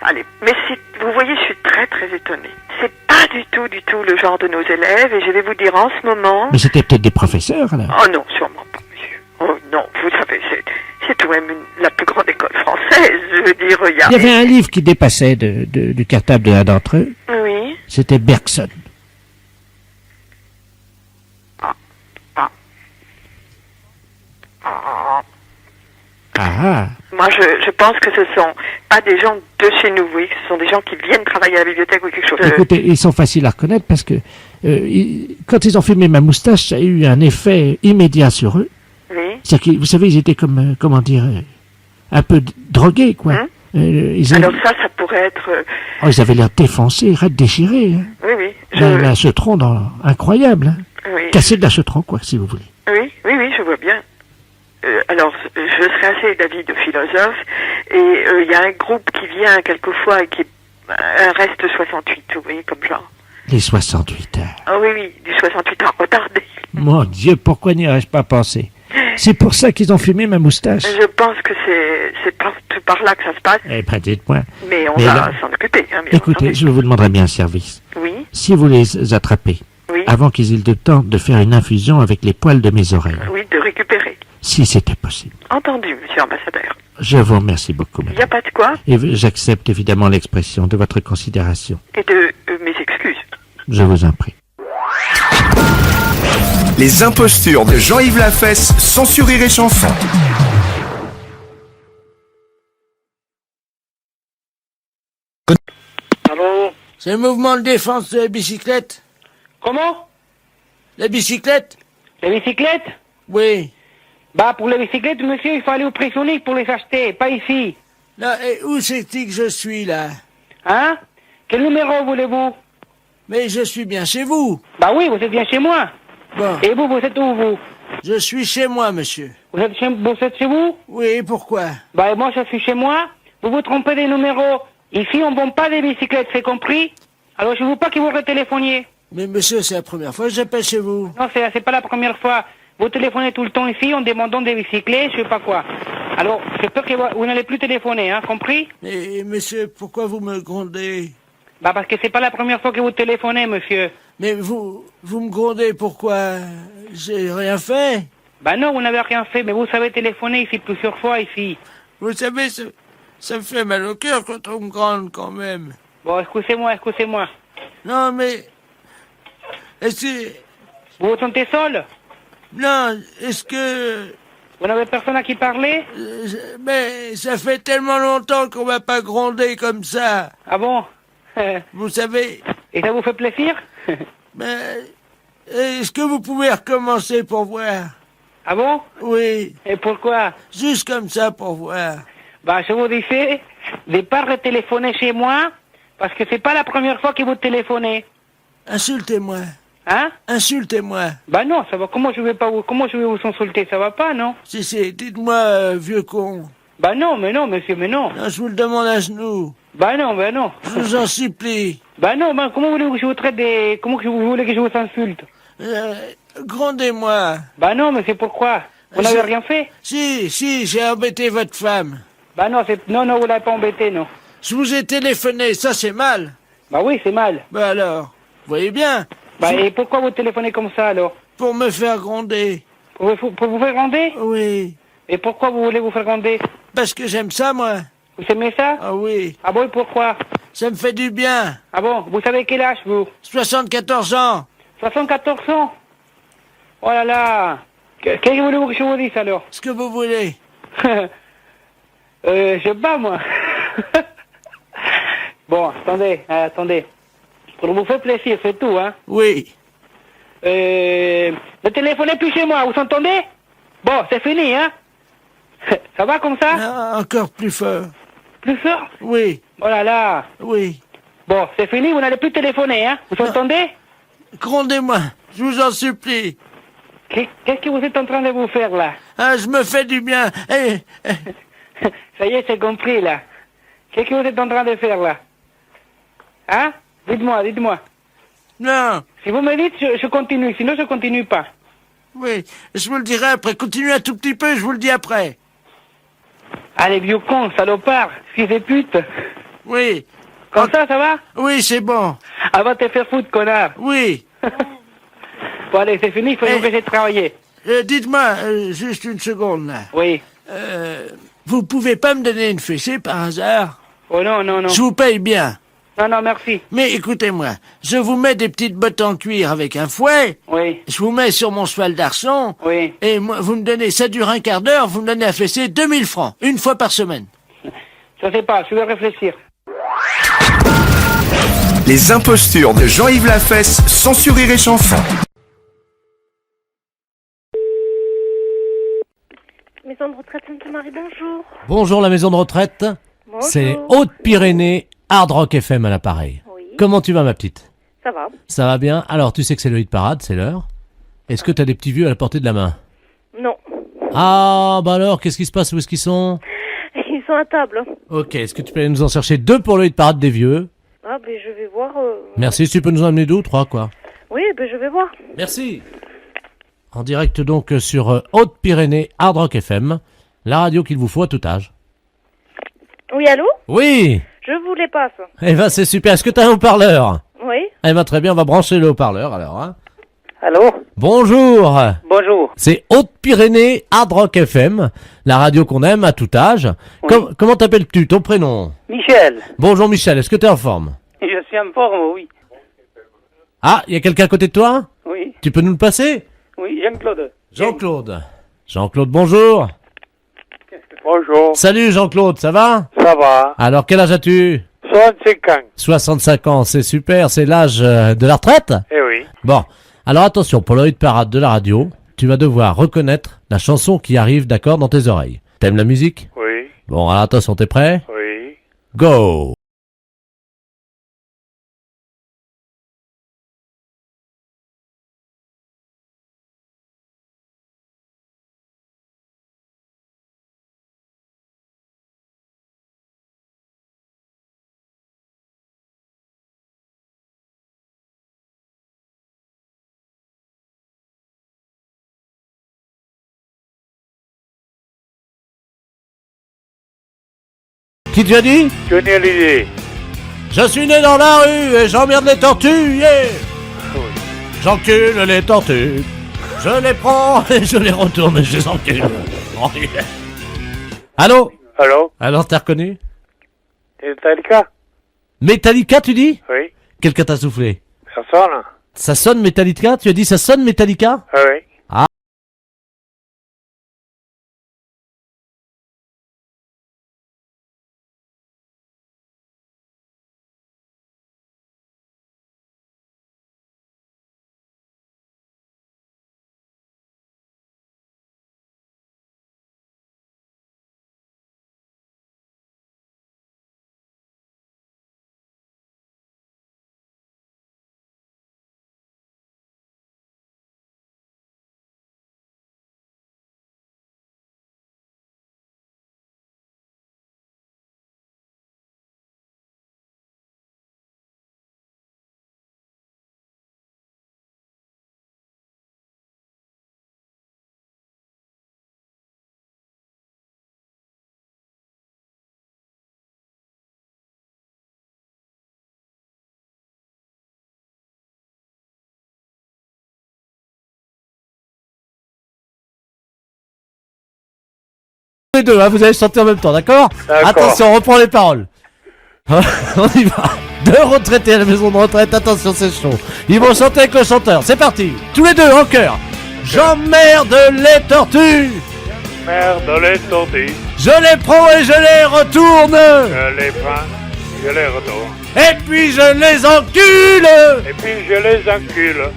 à les... Mais vous voyez, je suis très, très étonnée. C'est pas du tout le genre de nos élèves, et je vais vous dire en ce moment... Mais c'était peut-être des professeurs, alors? Oh non, sûrement pas, monsieur. Oh non, vous savez, c'est tout de même la plus grande école française, je veux dire, il y avait un livre qui dépassait du cartable de l'un d'entre eux. Oui. C'était Bergson. Ah. Moi, je pense que ce sont pas des gens de chez nous, oui, ce sont des gens qui viennent travailler à la bibliothèque ou quelque chose. Écoutez, ils sont faciles à reconnaître parce que quand ils ont filmé ma moustache, ça a eu un effet immédiat sur eux. Oui. C'est-à-dire que, vous savez, ils étaient comme, comment dire, un peu drogués, quoi. Alors ça pourrait être... Oh, ils avaient l'air défoncés, raides déchirés. Hein. Oui, oui. Un cetron incroyable. Hein. Oui. Cassé de la cetron, quoi, si vous voulez. Oui, je vois bien. Alors, je serais assez d'avis de philosophe, et il y a un groupe qui vient quelquefois et qui un reste 68, vous voyez, comme genre. Les 68 heures. Ah oui, du 68 heures retardé. Mon Dieu, pourquoi n'y aurais-je pas pensé? C'est pour ça qu'ils ont fumé ma moustache. Je pense que c'est par là que ça se passe. Eh ben, dites-moi. Mais on va s'en occuper. Hein, écoutez, je vous demanderai bien un service. Oui. Si vous les attrapez, avant qu'ils aient le temps de faire une infusion avec les poils de mes oreilles. Oui, de récupérer. Si c'était possible. Entendu, monsieur l'ambassadeur. Je vous remercie beaucoup, madame. Il n'y a pas de quoi. Et j'accepte évidemment l'expression de votre considération. Et de mes excuses. Je vous en prie. Les impostures de Jean-Yves Lafesse, sans sourire et chanson. Allô? C'est le mouvement de défense de la bicyclette? Comment? La bicyclette? La bicyclette? Oui. Bah, pour les bicyclettes, monsieur, il faut aller au Prix-Sonic pour les acheter, pas ici. Non, et où c'est-il que je suis, là? Hein? Quel numéro voulez-vous? Mais je suis bien chez vous. Bah oui, vous êtes bien chez moi. Bon. Et vous êtes où, vous? Je suis chez moi, monsieur. Vous êtes chez vous? Oui, pourquoi? Bah, moi, je suis chez moi. Vous vous trompez des numéros. Ici, on ne vend pas des bicyclettes, c'est compris? Alors, je ne veux pas que vous retéléphoniez. Mais monsieur, c'est la première fois que j'appelle chez vous. Non, c'est pas la première fois. Vous téléphonez tout le temps ici en demandant des bicyclettes, je sais pas quoi. Alors, j'ai peur que vous n'allez plus téléphoner, hein, compris? Mais monsieur, pourquoi vous me grondez? Bah, parce que c'est pas la première fois que vous téléphonez, monsieur. Mais vous me grondez, pourquoi? J'ai rien fait. Bah non, vous n'avez rien fait, mais vous savez téléphoner ici plusieurs fois, ici. Vous savez, ça me fait mal au cœur quand on me gronde, quand même. Bon, excusez-moi. Non, mais... Vous vous sentez seul? Non, est-ce que... Vous n'avez personne à qui parler? Mais ça fait tellement longtemps qu'on m'a pas grondé comme ça. Ah bon? Vous savez... Et ça vous fait plaisir? Mais... Est-ce que vous pouvez recommencer pour voir? Ah bon? Oui. Et pourquoi? Juste comme ça pour voir. Bah, je vous disais de pas retéléphoner chez moi, parce que c'est pas la première fois que vous téléphonez. Insultez-moi. Hein? Insultez-moi. Bah non, ça va. Comment je vais vous insulter? Ça va pas, non? Si, dites-moi, vieux con. Bah non, monsieur, mais non. Non, je vous le demande à genoux. Bah non. Je vous en supplie. Bah non, comment voulez-vous que je vous traite des... Comment que vous voulez que je vous insulte? Grondez-moi. Bah non, mais c'est pourquoi? Vous n'avez rien fait? Si, j'ai embêté votre femme. Bah non, non, vous l'avez pas embêté, non. Je vous ai téléphoné, ça c'est mal. Bah oui, c'est mal. Bah alors, vous voyez bien. Bah et pourquoi vous téléphonez comme ça, alors? Pour me faire gronder. Pour vous faire gronder? Oui. Et pourquoi vous voulez vous faire gronder? Parce que j'aime ça, moi. Vous aimez ça? Ah oui. Ah bon, et pourquoi? Ça me fait du bien. Ah bon, vous savez quel âge, vous? 74 ans. 74 ans? Oh là là. Qu'est-ce que vous voulez que je vous dise, alors? Ce que vous voulez. Je bats, moi. Bon, attendez. Pour vous faire plaisir, c'est tout, hein? Oui. Ne téléphonez plus chez moi, vous entendez? Bon, c'est fini, hein? Ça va comme ça? Non, encore plus fort. Plus fort? Oui. Oh là là. Oui. Bon, c'est fini, vous n'allez plus téléphoner, hein? Vous entendez? Grondez-moi, je vous en supplie. Qu'est-ce que vous êtes en train de vous faire, là? Ah, je me fais du bien. Ça y est, c'est compris, là. Qu'est-ce que vous êtes en train de faire, là? Hein? Dites-moi. Non. Si vous me dites, je continue, sinon je continue pas. Oui, je vous le dirai après. Continuez un tout petit peu, je vous le dis après. Allez, vieux con, salopard, fils de pute. Oui. Comme ça va? Oui, c'est bon. Ah, va te faire foutre, connard. Oui. Bon, allez, c'est fini, il faut que j'ai travailler. Dites-moi, juste une seconde, là. Oui. Vous pouvez pas me donner une fessée par hasard? Oh non, non, non. Je vous paye bien. Non, non, merci. Mais écoutez-moi, je vous mets des petites bottes en cuir avec un fouet. Oui. Je vous mets sur mon cheval d'arçon. Oui. Et moi, vous me donnez, ça dure un quart d'heure, vous me donnez à fesser 2000 francs, une fois par semaine. Je sais pas, je vais réfléchir. Les impostures de Jean-Yves Lafesse, sans sourire et chanson. Maison de retraite Sainte-Marie, bonjour. Bonjour la maison de retraite. Bonjour. C'est Haute-Pyrénées, Hard Rock FM à l'appareil. Oui. Comment tu vas ma petite? Ça va. Ça va bien. Alors tu sais que c'est le hit parade, c'est l'heure. Est-ce que t'as des petits vieux à la portée de la main? Non. Ah bah alors, qu'est-ce qui se passe? Où est-ce qu'ils sont? Ils sont à table. Ok, est-ce que tu peux aller nous en chercher 2 pour le hit parade des vieux? Ah, ben je vais voir. Merci, tu peux nous en amener 2 ou 3 quoi. Oui, ben je vais voir. Merci. En direct donc sur Haute-Pyrénées, Hard Rock FM, la radio qu'il vous faut à tout âge. Oui, allô? Oui. Je vous les passe. Eh ben c'est super, est-ce que t'as un haut-parleur? Oui. Eh ben très bien, on va brancher le haut-parleur alors. Hein. Allô? Bonjour. Bonjour. C'est Haute-Pyrénées, Hard Rock FM, la radio qu'on aime à tout âge. Oui. Comment t'appelles-tu, ton prénom? Michel. Bonjour Michel, est-ce que t'es en forme? Je suis en forme, oui. Ah, il y a quelqu'un à côté de toi? Oui. Tu peux nous le passer? Oui, Jean-Claude. Jean-Claude. Jean-Claude, bonjour. Bonjour. Salut Jean-Claude, ça va? Ça va. Alors quel âge as-tu? 65 ans. 65 ans, c'est super, c'est l'âge de la retraite? Eh oui. Bon, alors attention, pour le hit parade de la radio, tu vas devoir reconnaître la chanson qui arrive, d'accord, dans tes oreilles. T'aimes la musique? Oui. Bon, alors attention, t'es prêt? Oui. Go! Qui tu as dit? Johnny Hallyday. Je suis né dans la rue et j'emmerde les tortues, yeah! J'encule les tortues. Je les prends et je les retourne et je les encule. Oh, yeah. Allô? Allô? Alors, t'as reconnu? Metallica? Metallica, tu dis? Oui. Quelqu'un t'a soufflé? Personne? Ça sonne Metallica? Tu as dit ça sonne Metallica? Ah oui. Ah. Les deux, hein, vous allez chanter en même temps, d'accord? Attention, on reprend les paroles. On y va. 2 retraités à la maison de retraite, attention, c'est chaud. Ils vont chanter avec le chanteur, c'est parti. Tous les deux, en chœur. J'emmerde les tortues. Merde, les tortues. Je les prends et je les retourne. Je les prends, je les retourne. Et puis je les encule. Et puis je les encule.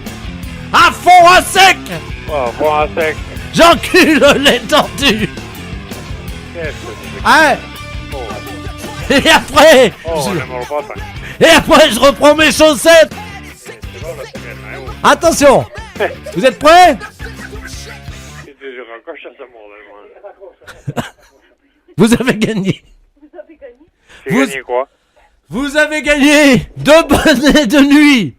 À fond, à sec. Oh, bon, à sec. J'encule les tortues. Qu'est-ce que c'est? Hein? Oh. Et après Oh, on n'aime pas ça. Et après je reprends mes chaussettes. C'est bon, la semaine, hein, oh. Attention. Vous êtes prêts? Je raccroche à ce mot, Vous avez gagné. J'ai gagné quoi? Vous avez gagné 2 bonnets de nuit.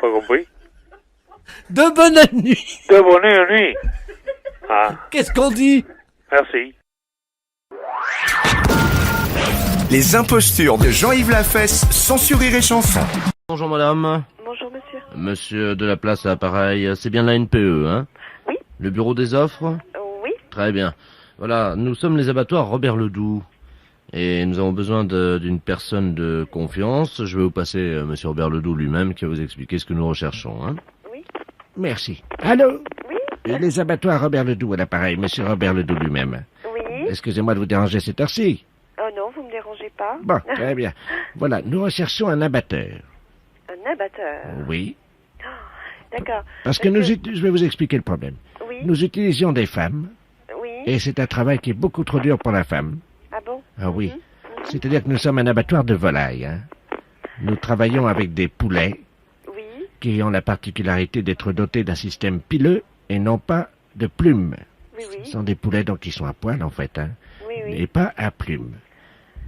Pas compris? De bonne nuit. De bonne nuit. Ah, Qu'est-ce qu'on dit? merci. Les impostures de Jean-Yves Lafesse, sans Rire et Chanson. Bonjour madame. Bonjour monsieur. Monsieur de la place à l'appareil, c'est bien la NPE, hein? Oui. Le bureau des offres? Oui. Très bien. Voilà, nous sommes les abattoirs Robert Ledoux. Et nous avons besoin d'une personne de confiance. Je vais vous passer monsieur Robert Ledoux lui-même qui va vous expliquer ce que nous recherchons, hein? Oui. Merci. Allô? Oui. Les abattoirs Robert Ledoux à l'appareil, monsieur Robert Ledoux lui-même. Oui. Excusez-moi de vous déranger cette heure-ci. Oh non, vous me dérangez pas. Bon, très bien. Voilà, nous recherchons un abatteur. Un abatteur. Oui. D'accord. Parce que je vais vous expliquer le problème. Oui. Nous utilisions des femmes. Oui. Et c'est un travail qui est beaucoup trop dur pour la femme. Ah bon? Ah oui. C'est-à-dire que nous sommes un abattoir de volailles. Hein. Nous travaillons avec des poulets. Oui. Qui ont la particularité d'être dotés d'un système pileux et non pas de plumes. Oui, oui. Ce sont des poulets donc qui sont à poil en fait. Hein. Oui, oui. Et pas à plumes.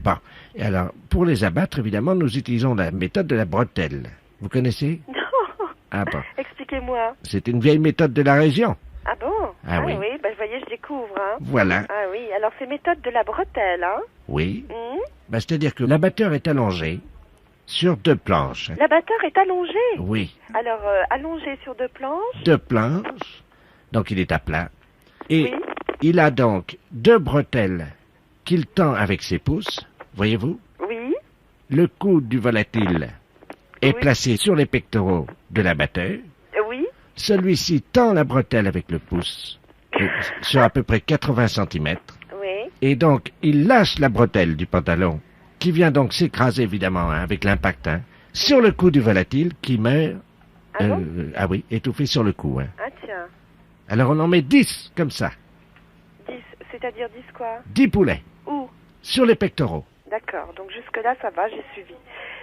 Bon. Et alors, pour les abattre, évidemment, nous utilisons la méthode de la bretelle. Vous connaissez? Non. Ah bon. Expliquez-moi. C'est une vieille méthode de la région. Ah bon? Ah oui. Bah, vous voyez, je découvre, hein. Voilà. Ah oui, alors c'est méthode de la bretelle, hein. Oui. Hum. Ben, c'est-à-dire que l'abatteur est allongé sur 2 planches. L'abatteur est allongé. Oui. Alors, allongé sur 2 planches. 2 planches. Donc il est à plat. Et Oui. il a donc 2 bretelles qu'il tend avec ses pouces. Voyez-vous? Oui. Le cou du volatile est placé sur les pectoraux de l'abatteur. Oui. Celui-ci tend la bretelle avec le pouce sur à peu près 80 cm. Oui. Et donc, il lâche la bretelle du pantalon, qui vient donc s'écraser évidemment hein, avec l'impact, hein, sur le cou du volatile qui meurt, Ah oui, étouffé sur le cou. Hein. Ah tiens. Alors on en met 10 comme ça, 10, c'est-à-dire 10 quoi? 10 poulets, Où? sur les pectoraux. D'accord, donc jusque-là ça va, j'ai suivi.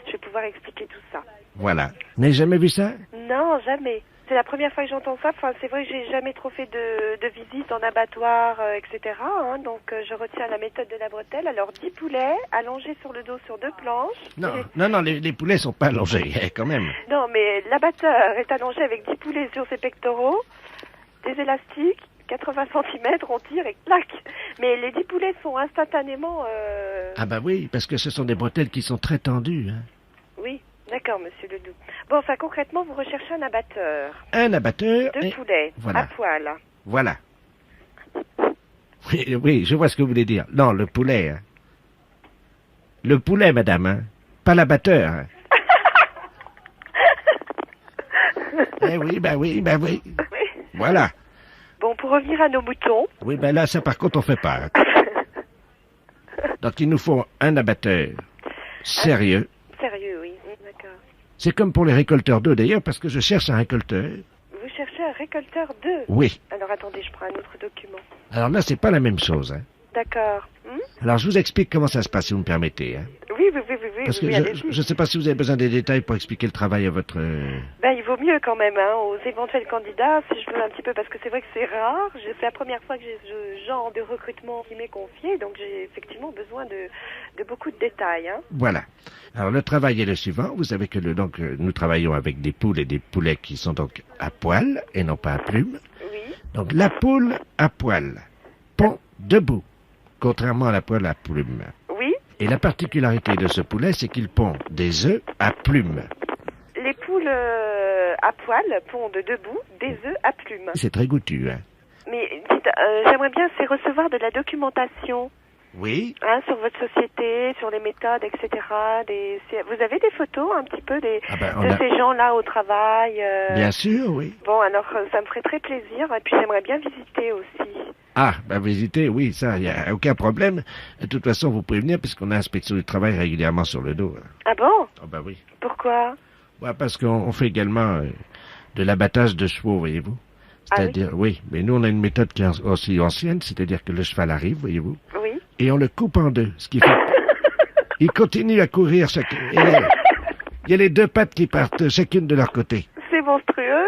Je vais pouvoir expliquer tout ça. Voilà. Vous n'avez jamais vu ça? Non, jamais. C'est la première fois que j'entends ça. Enfin, c'est vrai que j'ai jamais trop fait de visites en abattoir, etc. Hein. Donc, je retiens la méthode de la bretelle. Alors, 10 poulets allongés sur le dos sur 2 planches. Non, les poulets sont pas allongés, quand même. Non, mais l'abatteur est allongé avec 10 poulets sur ses pectoraux, des élastiques, 80 cm, on tire et clac. Mais les 10 poulets sont instantanément... Ah bah oui, parce que ce sont des bretelles qui sont très tendues. Hein. Oui, d'accord, monsieur Ledoux. Bon, enfin, concrètement, vous recherchez un abatteur. Un abatteur... 2 poulets, voilà. à poil. Voilà. Oui, je vois ce que vous voulez dire. Non, le poulet. Hein. Le poulet, madame, hein. Pas l'abatteur. Hein. Oui. Voilà. Bon, pour revenir à nos moutons... Oui, ben là, ça par contre, on fait pas. Hein. Donc, il nous faut un abatteur sérieux. Sérieux, oui. D'accord. C'est comme pour les récolteurs d'œufs, d'ailleurs, parce que je cherche un récolteur. Vous cherchez un récolteur d'œufs? Oui. Alors, attendez, je prends un autre document. Alors là, c'est pas la même chose. Hein. D'accord. Alors, je vous explique comment ça se passe, si vous me permettez. Hein. Oui. Parce que allez-y. je ne sais pas si vous avez besoin des détails pour expliquer le travail à votre... Ben, il vaut mieux quand même, hein, aux éventuels candidats, si je veux un petit peu, parce que c'est vrai que c'est rare. C'est la première fois que j'ai ce genre de recrutement qui m'est confié, donc j'ai effectivement besoin de beaucoup de détails. Hein. Voilà. Alors, le travail est le suivant. Vous savez que nous travaillons avec des poules et des poulets qui sont donc à poil et non pas à plumes. Oui. Donc, la poule à poil pond debout, contrairement à la poule à plumes. Oui. Et la particularité de ce poulet, c'est qu'il pond des œufs à plumes. Les poules à poil pondent debout des œufs à plumes. C'est très goûtu, hein. Mais dites, j'aimerais bien c'est recevoir de la documentation. Oui. Hein, sur votre société, sur les méthodes, etc. Vous avez des photos un petit peu de ces gens-là au travail Bien sûr, oui. Bon, alors ça me ferait très plaisir. Et puis j'aimerais bien visiter aussi. Ah, visiter, oui, ça, il n'y a aucun problème. De toute façon, vous pouvez venir puisqu'on a inspection du travail régulièrement sur le dos. Hein. Ah bon? Ah oui. Pourquoi? Ouais, parce qu'on fait également de l'abattage de chevaux, voyez-vous. C'est-à-dire, oui, mais nous on a une méthode qui est aussi ancienne, c'est-à-dire que le cheval arrive, voyez-vous. Oui. Et on le coupe en deux, ce qui fait il continue à courir chacun. Il y a les 2 pattes qui partent chacune de leur côté. C'est monstrueux.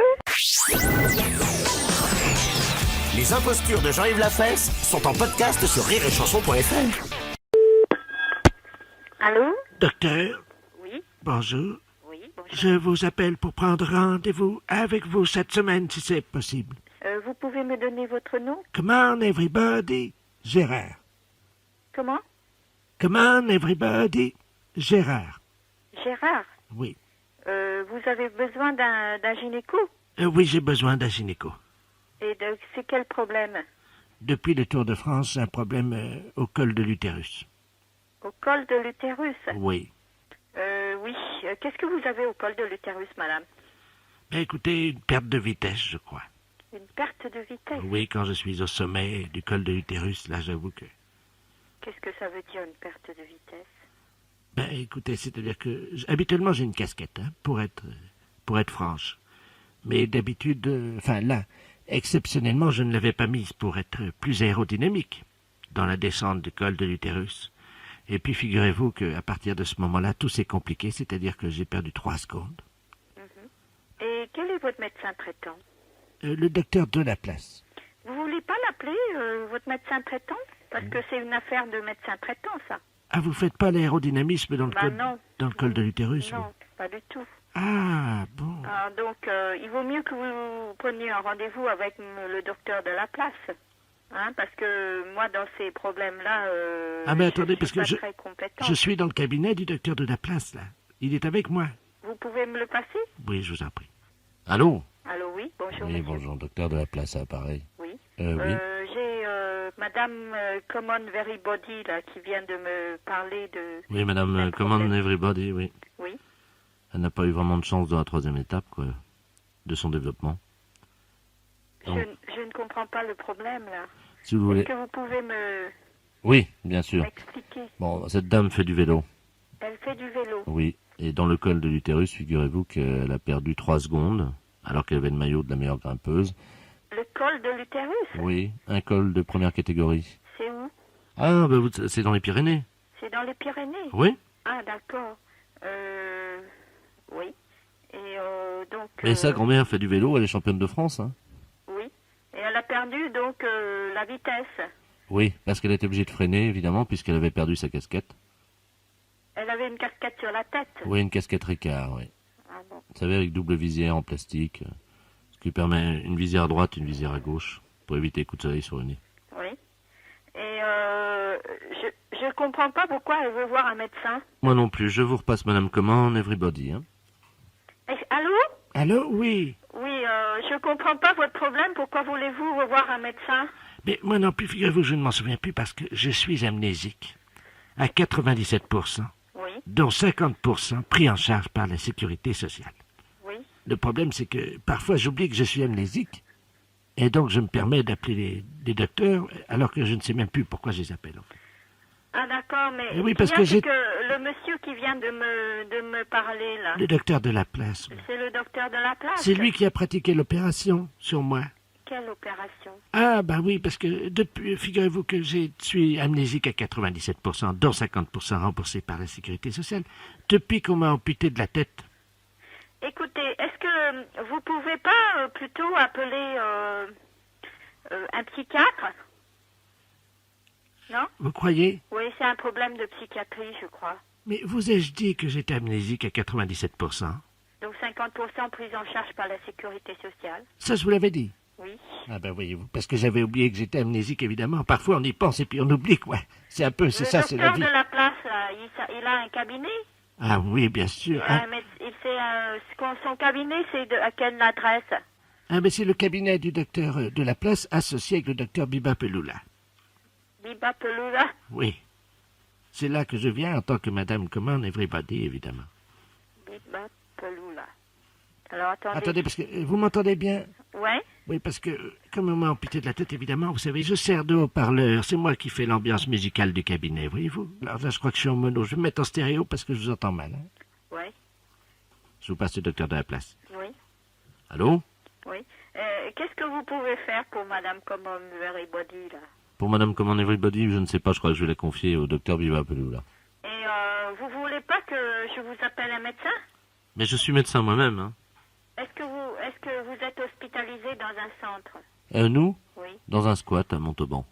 Les impostures de Jean-Yves Lafesse sont en podcast sur rireetchanson.fr. Allô? Docteur? Oui. Bonjour. Oui, bonjour. Je vous appelle pour prendre rendez-vous avec vous cette semaine, si c'est possible. Vous pouvez me donner votre nom? Come on, everybody, Gérard. Comment? Come on, everybody, Gérard. Gérard? Oui. Vous avez besoin d'un gynéco? Oui, j'ai besoin d'un gynéco. Et c'est quel problème? Depuis le Tour de France, j'ai un problème au col de l'utérus. Au col de l'utérus? Oui. Oui. Qu'est-ce que vous avez au col de l'utérus, madame? Ben, écoutez, une perte de vitesse, je crois. Une perte de vitesse? Oui, quand je suis au sommet du col de l'utérus, là, j'avoue que... Qu'est-ce que ça veut dire, une perte de vitesse? Ben, écoutez, c'est-à-dire que... Habituellement, j'ai une casquette, hein, pour être franche. Mais d'habitude, là, exceptionnellement, je ne l'avais pas mise pour être plus aérodynamique dans la descente du col de l'utérus. Et puis, figurez-vous qu'à partir de ce moment-là, tout s'est compliqué, c'est-à-dire que j'ai perdu 3 secondes. Et quel est votre médecin traitant? Le docteur de la place. Vous voulez pas l'appeler, votre médecin traitant? Parce que c'est une affaire de médecin traitant, ça. Ah, vous faites pas l'aérodynamisme dans le non. dans le col de l'utérus? Non, pas du tout. Ah, bon. Donc, il vaut mieux que vous preniez un rendez-vous avec le docteur de la place. Hein, parce que moi, dans ces problèmes-là, mais attendez, parce que très compétente. je suis dans le cabinet du docteur de la place, là. Il est avec moi. Vous pouvez me le passer? Oui, je vous en prie. Allô? Allô, oui, bonjour. Oui, monsieur. bonjour, docteur de la place, pareil. Oui. Oui. J'ai Madame Common Everybody, là, qui vient de me parler de... Oui, madame, Common Everybody, oui. Oui. Elle n'a pas eu vraiment de chance dans la 3e étape, quoi, de son développement. Donc, Je ne comprends pas le problème, là. si vous voulez... Est-ce que vous pouvez me... Oui, bien sûr. Expliquer. Bon, cette dame fait du vélo. Elle fait du vélo. Oui, et dans le col de l'utérus, figurez-vous qu'elle a perdu 3 secondes, alors qu'elle avait le maillot de la meilleure grimpeuse. Le col de l'utérus? Oui, un col de première catégorie. C'est où? Ah, c'est dans les Pyrénées. C'est dans les Pyrénées? Oui. Ah, d'accord. Oui. Et donc... Mais sa grand-mère fait du vélo, elle est championne de France, hein. Oui. Et elle a perdu, donc, la vitesse. Oui, parce qu'elle était obligée de freiner, évidemment, puisqu'elle avait perdu sa casquette. Elle avait une casquette sur la tête? Oui, une casquette Ricard, oui. Ah bon. Vous savez, avec double visière en plastique, ce qui permet une visière à droite, une visière à gauche, pour éviter les coups de soleil sur le nez. Oui. Et je comprends pas pourquoi elle veut voir un médecin. Moi non plus, je vous repasse Madame Common Everybody, hein. Allô? Allô, oui. Oui, je comprends pas votre problème. Pourquoi voulez-vous revoir un médecin? Mais moi non plus, figurez-vous, je ne m'en souviens plus parce que je suis amnésique. À 97%. Oui. Dont 50% pris en charge par la sécurité sociale. Oui. Le problème, c'est que parfois j'oublie que je suis amnésique. Et donc je me permets d'appeler les docteurs alors que je ne sais même plus pourquoi je les appelle, en fait. Ah d'accord, mais Oui, parce que le monsieur qui vient de me parler, là... Le docteur de la place. C'est le docteur de la place? C'est lui qui a pratiqué l'opération sur moi. Quelle opération? Ah, bah oui, parce que depuis, figurez-vous que je suis amnésique à 97%, dont 50% remboursé par la sécurité sociale, depuis qu'on m'a amputé de la tête. Écoutez, est-ce que vous pouvez pas plutôt appeler un psychiatre? Non? Vous croyez? Oui, c'est un problème de psychiatrie, je crois. Mais vous ai-je dit que j'étais amnésique à 97%? Donc 50% prise en charge par la sécurité sociale. Ça, je vous l'avais dit. Oui. Ah ben voyez-vous, parce que j'avais oublié que j'étais amnésique, évidemment. Parfois, on y pense et puis on oublie, quoi. C'est un peu, c'est ça, c'est la vie. Le docteur de la place, là, il a un cabinet? Ah oui, bien sûr. Son cabinet, c'est à quelle adresse? Ah ben c'est le cabinet du docteur de la place associé avec le docteur Biba Peloula. Biba Peloula? Oui. C'est là que je viens en tant que Madame Common Everybody, évidemment. Biba Peloula. Alors, attendez. Attendez, parce que vous m'entendez bien? Ouais. Oui, parce que, comme on m'a amputé de la tête, évidemment, vous savez, je sers de haut-parleur. C'est moi qui fais l'ambiance musicale du cabinet, voyez-vous. Alors là, je crois que je suis en mono. Je vais me mettre en stéréo parce que je vous entends mal. Hein. Oui. Je vous passe le docteur de la place. Oui. Allô? Oui. Qu'est-ce que vous pouvez faire pour Madame Common Everybody, là? Pour Madame Common Everybody, je ne sais pas, je crois que je vais la confier au docteur Biba Peloula. Et vous voulez pas que je vous appelle un médecin? Mais je suis médecin moi-même, hein. Est-ce que vous êtes hospitalisé dans un centre? Nous? Oui. Dans un squat à Montauban.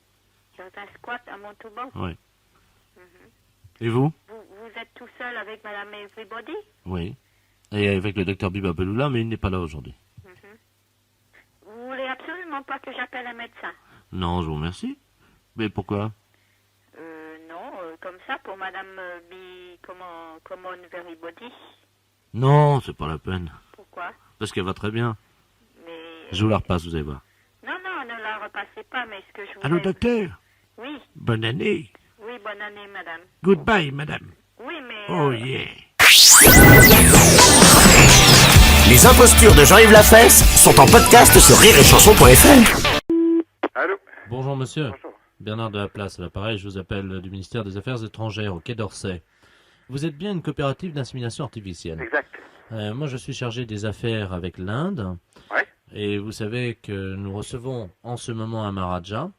Dans un squat à Montauban? Oui. Et vous? Vous êtes tout seul avec Madame Everybody? Oui. Et avec le docteur Bibabeloula, mais il n'est pas là aujourd'hui. Vous voulez absolument pas que j'appelle un médecin? Non, je vous remercie. Mais pourquoi? Non, comme ça, pour Madame Common Very Body. Non, c'est pas la peine. Pourquoi? Parce qu'elle va très bien. Mais... Je vous la repasse, vous allez voir. Non, ne la repassez pas, mais ce que je voulais... Allô, docteur? Oui. Bonne année. Oui, bonne année, madame. Goodbye, madame. Oui, mais... Oh, yeah. Les impostures de Jean-Yves Lafesse sont en podcast sur rireetchanson.fr. Allô? Bonjour monsieur. Bonjour. Bernard de la Place à l'appareil, je vous appelle du ministère des Affaires étrangères au Quai d'Orsay. Vous êtes bien une coopérative d'insémination artificielle. Exact. Moi je suis chargé des affaires avec l'Inde. Ouais. Et vous savez que nous recevons en ce moment un Maharaja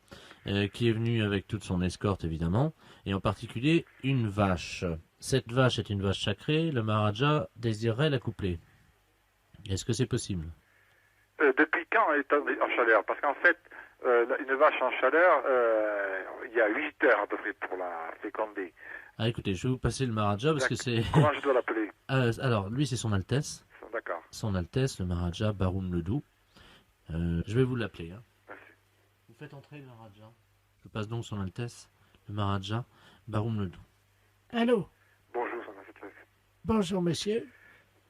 qui est venu avec toute son escorte évidemment, et en particulier une vache. Cette vache est une vache sacrée, le Maharaja désirerait l'accoupler. Est-ce que c'est possible? Depuis quand elle est en chaleur? Parce qu'en fait, une vache en chaleur, il y a 8 heures à peu près pour la féconder. Ah écoutez, je vais vous passer le Maharaja parce que c'est... Comment je dois l'appeler? Alors, lui c'est son Altesse. D'accord. Son Altesse, le Maharaja Baroum Ledou. Je vais vous l'appeler. Hein. Merci. Vous faites entrer le Maharaja. Je passe donc son Altesse, le Maharaja Baroum Ledou. Allô? Bonjour, son Altesse. Bonjour, monsieur.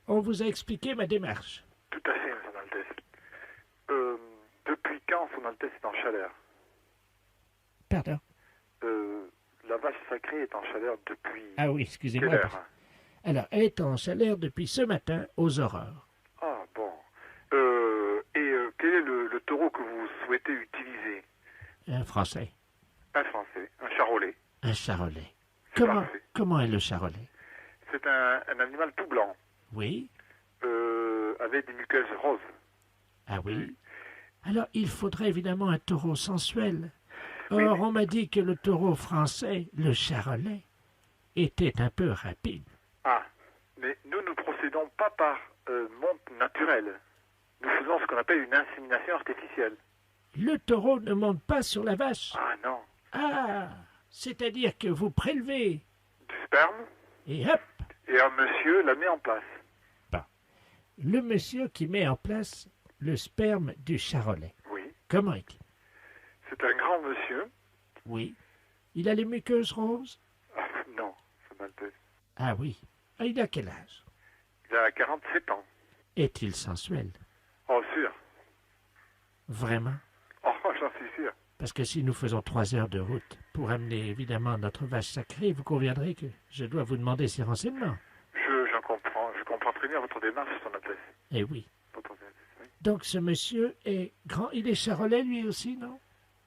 On vous a expliqué ma démarche. Tout à fait, son Altesse. Depuis quand son Altesse est en chaleur? Pardon? La vache sacrée est en chaleur depuis... Ah oui, excusez-moi. Quelle heure? Alors, elle est en chaleur depuis ce matin aux aurores. Ah, bon. Quel est le taureau que vous souhaitez utiliser? Un français. Un français, un charolais. Un charolais. Parfait. Comment est le charolais? C'est un animal tout blanc. Oui. Avec des muqueuses roses. Ah oui. Alors, il faudrait évidemment un taureau sensuel. Or, on m'a dit que le taureau français, le charolais, était un peu rapide. Ah, mais nous ne procédons pas par monte naturelle. Nous faisons ce qu'on appelle une insémination artificielle. Le taureau ne monte pas sur la vache. Ah non. Ah, c'est-à-dire que vous prélevez. Du sperme. Et hop. Et un monsieur la met en place. Bon. Le monsieur qui met en place le sperme du charolais. Oui. Comment est-il? C'est un grand monsieur. Oui. Il a les muqueuses roses? Ah, non, son Altesse. Ah oui. Ah, il a quel âge? Il a 47 ans. Est-il sensuel? Oh, sûr. Vraiment? Oh, j'en suis sûr. Parce que si nous faisons 3 heures de route pour amener évidemment notre vache sacrée, vous conviendrez que je dois vous demander ces renseignements. Je comprends très bien votre démarche, son Altesse. Eh oui. Votre Altesse, oui. Donc ce monsieur est grand, il est charolais lui aussi, non?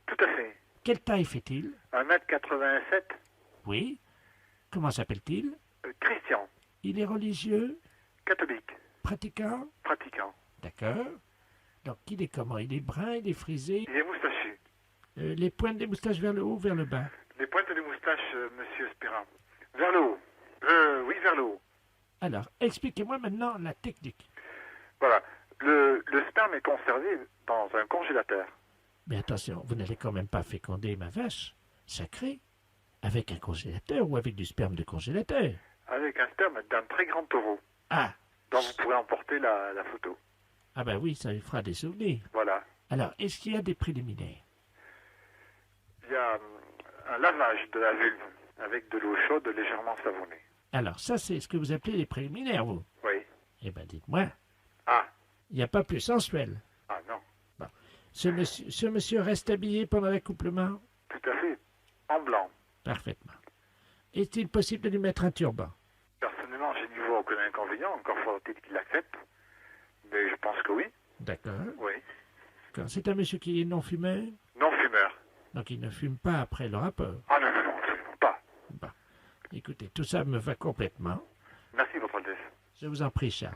Tout à fait. Quelle taille fait-il? 1m87. Oui. Comment s'appelle-t-il? Christian. Il est religieux? Catholique. Pratiquant? Pratiquant. D'accord. Donc il est comment? Il est brun, il est frisé? Il est moustachu. Les pointes des moustaches vers le haut ou vers le bas? Les pointes des moustaches, monsieur Spérin. Vers le haut. Oui, vers le haut. Alors, expliquez-moi maintenant la technique. Voilà. Le sperme est conservé dans un congélateur. Mais attention, vous n'allez quand même pas féconder ma vache sacrée avec un congélateur ou avec du sperme de congélateur. Avec un sperme d'un très grand taureau. Ah. Dont vous pourrez emporter la photo. Ah ben oui, ça lui fera des souvenirs. Voilà. Alors, est-ce qu'il y a des préliminaires? Il y a un lavage de la vulve avec de l'eau chaude légèrement savonnée. Alors, ça, c'est ce que vous appelez les préliminaires, vous? Oui. Eh ben, dites-moi. Ah. Il n'y a pas plus sensuel. Ah non. Bon. Ce monsieur reste habillé pendant l'accouplement? Tout à fait. En blanc. Parfaitement. Est-il possible de lui mettre un turban? Personnellement, je n'y vois aucun inconvénient. Encore faut-il qu'il l'accepte. Mais je pense que oui. D'accord. Oui. C'est un monsieur qui est non-fumeur? Non-fumeur. Donc il ne fume pas après le rapport? Ah non, absolument pas. Bon. Écoutez, tout ça me va complètement. Merci, votre Altesse. Je vous en prie, Charles.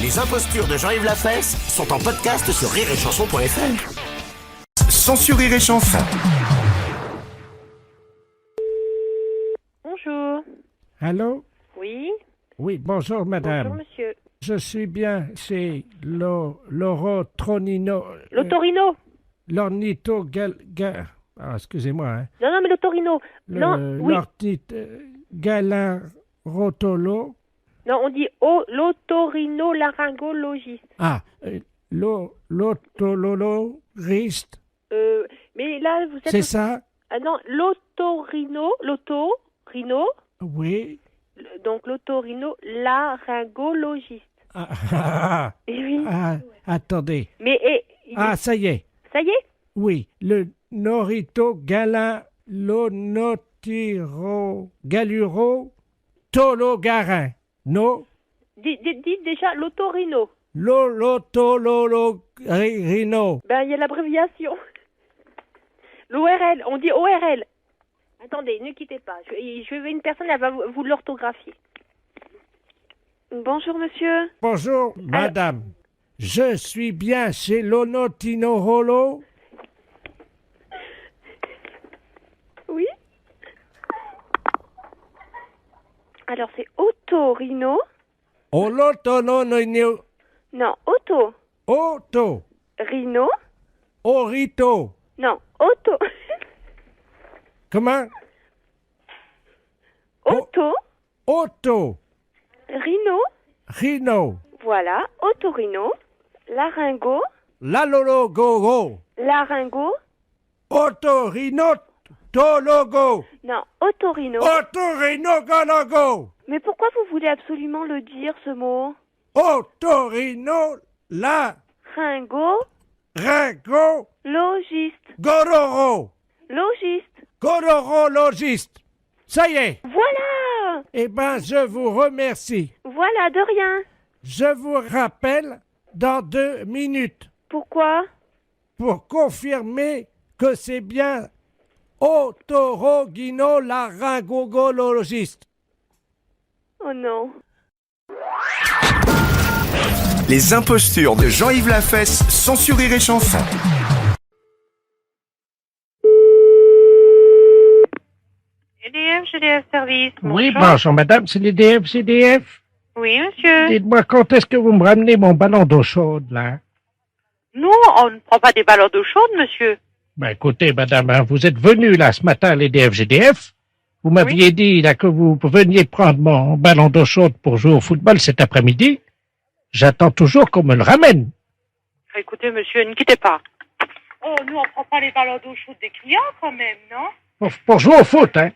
Les impostures de Jean-Yves Lafesse sont en podcast sur rireetchanson.fr. Sans sur Rire et Chanson. Bonjour. Allô? Oui. Oui, bonjour, madame. Bonjour, monsieur. Je suis bien chez l'Orotronino. L'Otorino. Ah, excusez-moi, hein. Non, mais l'Otorino. L'ornith galin Rotolo. Non, on dit l'otorhinolaryngologiste. Ah, l'otolologiste. Mais là, vous êtes... C'est ça? Ah non, l'otorhino. Oui. Donc l'otorhinolaryngologiste. Eh oui. Attendez. Mais... ça y est. Ça y est? Oui, le Norito Galuro Tologarin. No? Dites déjà l'otorhino. L'otololorino. Ben, il y a l'abréviation. L'ORL, on dit ORL. Attendez, ne quittez pas. Je vais une personne, elle va vous l'orthographier. Bonjour, monsieur. Bonjour, madame. Je suis bien chez l'Onotinorolo. Oui. Alors, c'est otorhino. Olotonono. Non, auto. Auto. Rhino. Orito. Non, auto. Comment? Auto. Auto. Rhino. Rhino. Voilà, otorhino. Laryngo. Lalologogo. Laryngo. Otorinotologo. Non, otorhino. Otorinogologo. Mais pourquoi vous voulez absolument le dire, ce mot? Otorino la. Ringo. Ringo. Logiste. Gororo. Logiste. Gororologiste. Ça y est. Voilà. Eh ben, je vous remercie. Voilà, de rien. Je vous rappelle dans 2 minutes. Pourquoi? Pour confirmer que c'est bien otorhinolaryngologiste. Oh non. Les impostures de Jean-Yves Lafesse, sans sur Rire et Chanson. EDF, GDF Service. Oui, bonjour madame, c'est l'EDF, GDF. Oui, monsieur. Dites-moi, quand est-ce que vous me ramenez mon ballon d'eau chaude, là? Nous, on ne prend pas des ballons d'eau chaude, monsieur. Ben écoutez, madame, hein, vous êtes venu là ce matin à l'EDF, GDF. Vous m'aviez dit là que vous veniez prendre mon ballon d'eau chaude pour jouer au football cet après-midi. J'attends toujours qu'on me le ramène. Écoutez, monsieur, ne quittez pas. Oh, nous, on ne prend pas les ballons d'eau chaude des clients, quand même, non? Pour jouer au foot, hein?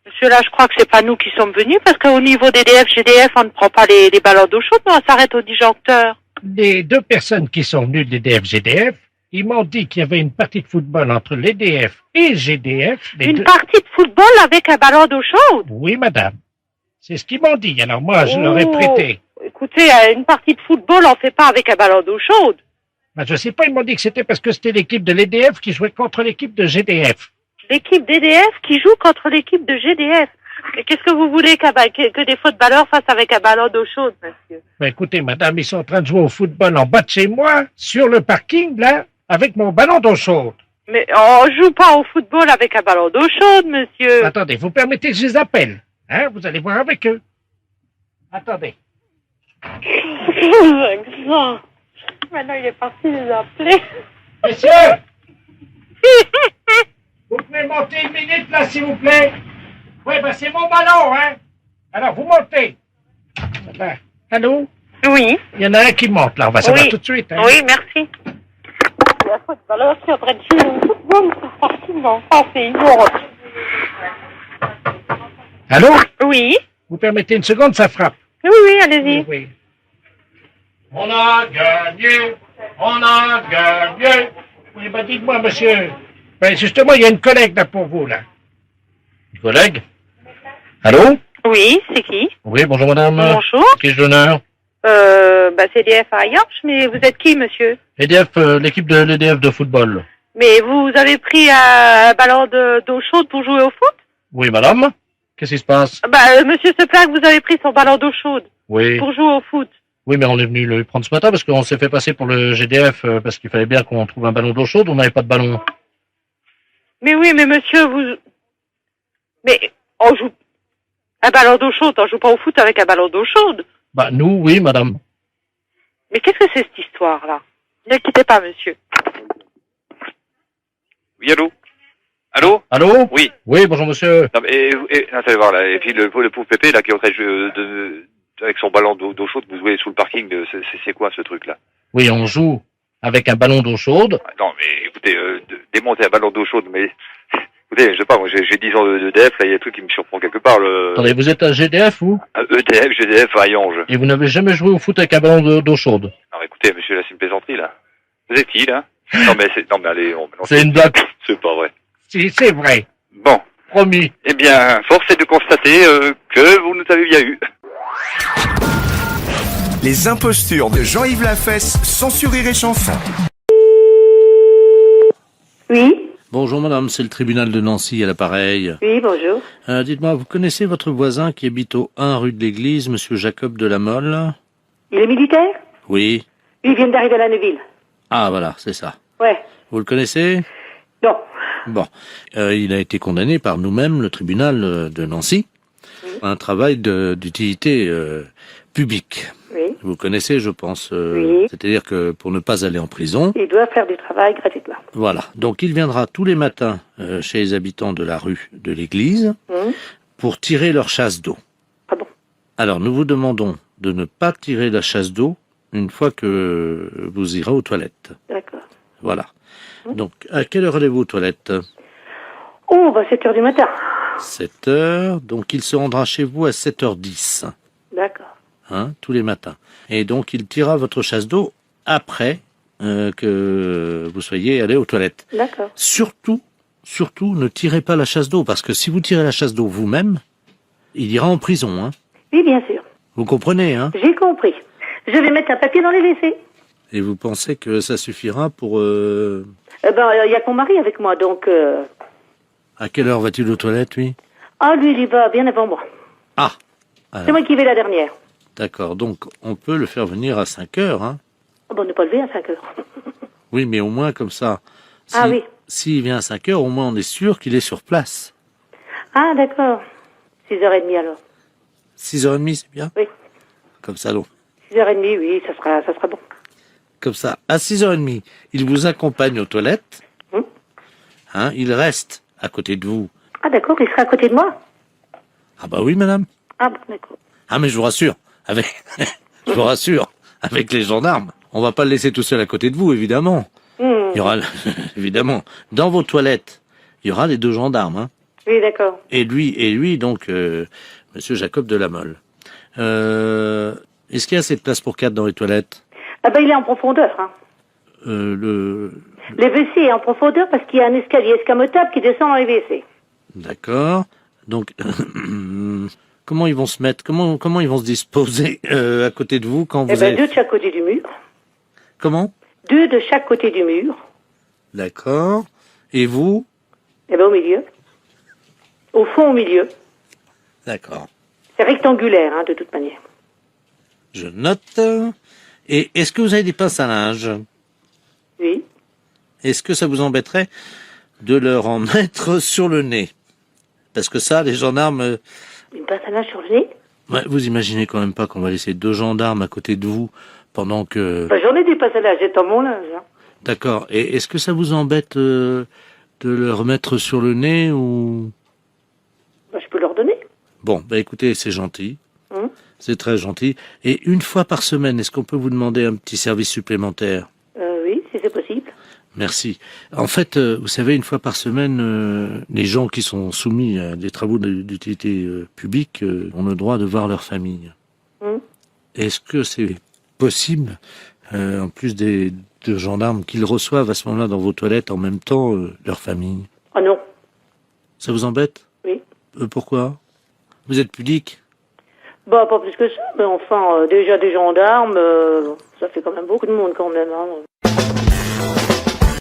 Monsieur, là, je crois que c'est pas nous qui sommes venus, parce qu'au niveau des DF, GDF, on ne prend pas les ballons d'eau chaude, mais on s'arrête au disjoncteur. Les 2 personnes qui sont venues de l'EDF, GDF, ils m'ont dit qu'il y avait une partie de football entre l'EDF et GDF. Une partie de football avec un ballon d'eau chaude? Oui, madame. C'est ce qu'ils m'ont dit. Alors moi, je leur ai prêté. Écoutez, une partie de football, on ne fait pas avec un ballon d'eau chaude. Ben, je sais pas, ils m'ont dit que c'était parce que c'était l'équipe de l'EDF qui jouait contre l'équipe de GDF. L'équipe d'EDF qui joue contre l'équipe de GDF. Et qu'est-ce que vous voulez que des footballeurs fassent avec un ballon d'eau chaude, monsieur? Ben, écoutez, madame, ils sont en train de jouer au football en bas de chez moi, sur le parking, là, avec mon ballon d'eau chaude. Mais on joue pas au football avec un ballon d'eau chaude, monsieur. Attendez, vous permettez que je les appelle, hein? Vous allez voir avec eux. Attendez. Maintenant, il est parti les appeler. Messieurs! Vous pouvez monter 1 minute, là, s'il vous plaît? Oui, ben, c'est mon ballon, hein? Alors, vous montez. Là. Allô? Oui. Il y en a un qui monte, là. On va savoir tout de suite, hein? Oui, merci. Il y a un footballeur qui est en train de jouer au football, c'est parti, non, ça, c'est ignorant. Allô? Oui. Vous permettez 1 seconde, ça frappe. Oui, allez-y. Oui. On a gagné! On a gagné! Oui, ben, dites-moi, monsieur. Ben, justement, il y a une collègue, là, pour vous, là. Une collègue? Allô? Oui, c'est qui? Oui, bonjour madame. Bonjour. Qui est l'honneur? C'est EDF à Yorche, mais vous êtes qui, monsieur? EDF, l'équipe de l'EDF de football. Mais vous avez pris un ballon d'eau chaude pour jouer au foot? Oui, madame. Qu'est-ce qui se passe? Monsieur se plaint que vous avez pris son ballon d'eau chaude. Oui. Pour jouer au foot. Oui, mais on est venu le prendre ce matin parce qu'on s'est fait passer pour le GDF parce qu'il fallait bien qu'on trouve un ballon d'eau chaude. On n'avait pas de ballon. Mais oui, mais monsieur, vous... Mais on joue... Un ballon d'eau chaude, on joue pas au foot avec un ballon d'eau chaude. Bah, nous, oui, madame. Mais qu'est-ce que c'est cette histoire-là? Ne quittez pas, monsieur. Oui, allô? Allô? Allô? Oui. Oui, bonjour monsieur. Non, attendez voir là. Et puis le pauvre Pépé là qui est en train avec son ballon d'eau chaude, vous jouez sous le parking. C'est quoi ce truc là? Oui, on joue avec un ballon d'eau chaude. Non mais écoutez, démonter un ballon d'eau chaude, mais écoutez, je sais pas, moi j'ai 10 ans de DF, là il y a un truc qui me surprend quelque part. Attendez, vous êtes un GDF ou? Un EDF, GDF à Yonge. Et vous n'avez jamais joué au foot avec un ballon d'eau chaude? Non mais écoutez, monsieur, là c'est une plaisanterie là. Vous êtes qui là? Non mais allez, c'est une blague. C'est pas vrai. Si, c'est vrai. Bon. Promis. Eh bien, force est de constater que vous nous avez bien eu. Les impostures de Jean-Yves Lafesse, sans Rire et Chanson. Oui. Bonjour madame, c'est le tribunal de Nancy à l'appareil. Oui, bonjour. Dites-moi, vous connaissez votre voisin qui habite au 1 rue de l'Église, monsieur Jacob de la Mole? Il est militaire? Oui. Il vient d'arriver à la Neuville. Ah voilà, c'est ça. Ouais. Vous le connaissez? Non. Bon. Il a été condamné par nous-mêmes, le tribunal de Nancy, à un travail d'utilité publique. Oui. Vous connaissez, je pense. Oui. C'est-à-dire que pour ne pas aller en prison... Il doit faire du travail gratuitement. Voilà. Donc il viendra tous les matins chez les habitants de la rue de l'église pour tirer leur chasse d'eau. Ah bon? Alors nous vous demandons de ne pas tirer la chasse d'eau une fois que vous irez aux toilettes. D'accord. Voilà. Donc à quelle heure allez-vous aux toilettes? Oh, 7h du matin. 7h. Donc il se rendra chez vous à 7h10. D'accord. Tous les matins. Et donc il tirera votre chasse d'eau après que vous soyez allé aux toilettes. D'accord. Surtout, ne tirez pas la chasse d'eau, parce que si vous tirez la chasse d'eau vous-même, il ira en prison. Oui, bien sûr. Vous comprenez, hein? J'ai compris. Je vais mettre un papier dans les WC. Et vous pensez que ça suffira pour... Il y a que mon mari avec moi, donc... À quelle heure va-t-il aux toilettes, lui? Ah, lui, il y va bien avant moi. Ah! C'est moi qui vais la dernière. D'accord, donc on peut le faire venir à 5 heures, hein? On ne pas lever à 5 heures. Oui, mais au moins comme ça. Oui. S'il vient à 5 heures, au moins on est sûr qu'il est sur place. Ah, d'accord. 6h30 alors. 6h30, c'est bien? Oui. Comme ça, donc. 6h30, oui, ça sera bon. Comme ça, à 6h30, il vous accompagne aux toilettes. Il reste à côté de vous. Ah, d'accord, il sera à côté de moi? Ah bah oui, madame. Ah, bon, d'accord. Ah, mais je vous rassure, je vous rassure, avec les gendarmes, on va pas le laisser tout seul à côté de vous, évidemment. Il y aura, évidemment, dans vos toilettes, il y aura les 2 gendarmes, hein. Oui, d'accord. Et lui, donc, monsieur Jacob de la Mole. Est-ce qu'il y a assez de place pour 4 dans les toilettes? Ah il est en profondeur, hein. Les WC est en profondeur parce qu'il y a un escalier escamotable qui descend dans les WC. D'accord. Donc, comment ils vont se mettre, comment ils vont se disposer à côté de vous quand vous avez... 2 de chaque côté du mur. Comment? 2 de chaque côté du mur. D'accord. Et vous? Au milieu. Au fond, au milieu. D'accord. C'est rectangulaire, de toute manière. Je note. Et est-ce que vous avez des pinces à linge? Oui. Est-ce que ça vous embêterait de leur en mettre sur le nez? Parce que ça, les gendarmes... Une pince à linge sur le nez? Ouais, vous imaginez quand même pas qu'on va laisser 2 gendarmes à côté de vous pendant que... J'en ai des pinces à linge, j'ai dans mon linge. D'accord. Et est-ce que ça vous embête de leur mettre sur le nez ou... Je peux leur donner. Bon, écoutez, c'est gentil. C'est très gentil. Et une fois par semaine, est-ce qu'on peut vous demander un petit service supplémentaire? Oui, si c'est possible. Merci. En fait, vous savez, une fois par semaine, les gens qui sont soumis à des travaux d'utilité publique ont le droit de voir leur famille. Est-ce que c'est possible, en plus des gendarmes, qu'ils reçoivent à ce moment-là dans vos toilettes en même temps leur famille? Ah non. Ça vous embête? Oui. Pourquoi? Vous êtes pudique? Pas plus que ça, mais enfin, déjà des gendarmes, ça fait quand même beaucoup de monde quand même.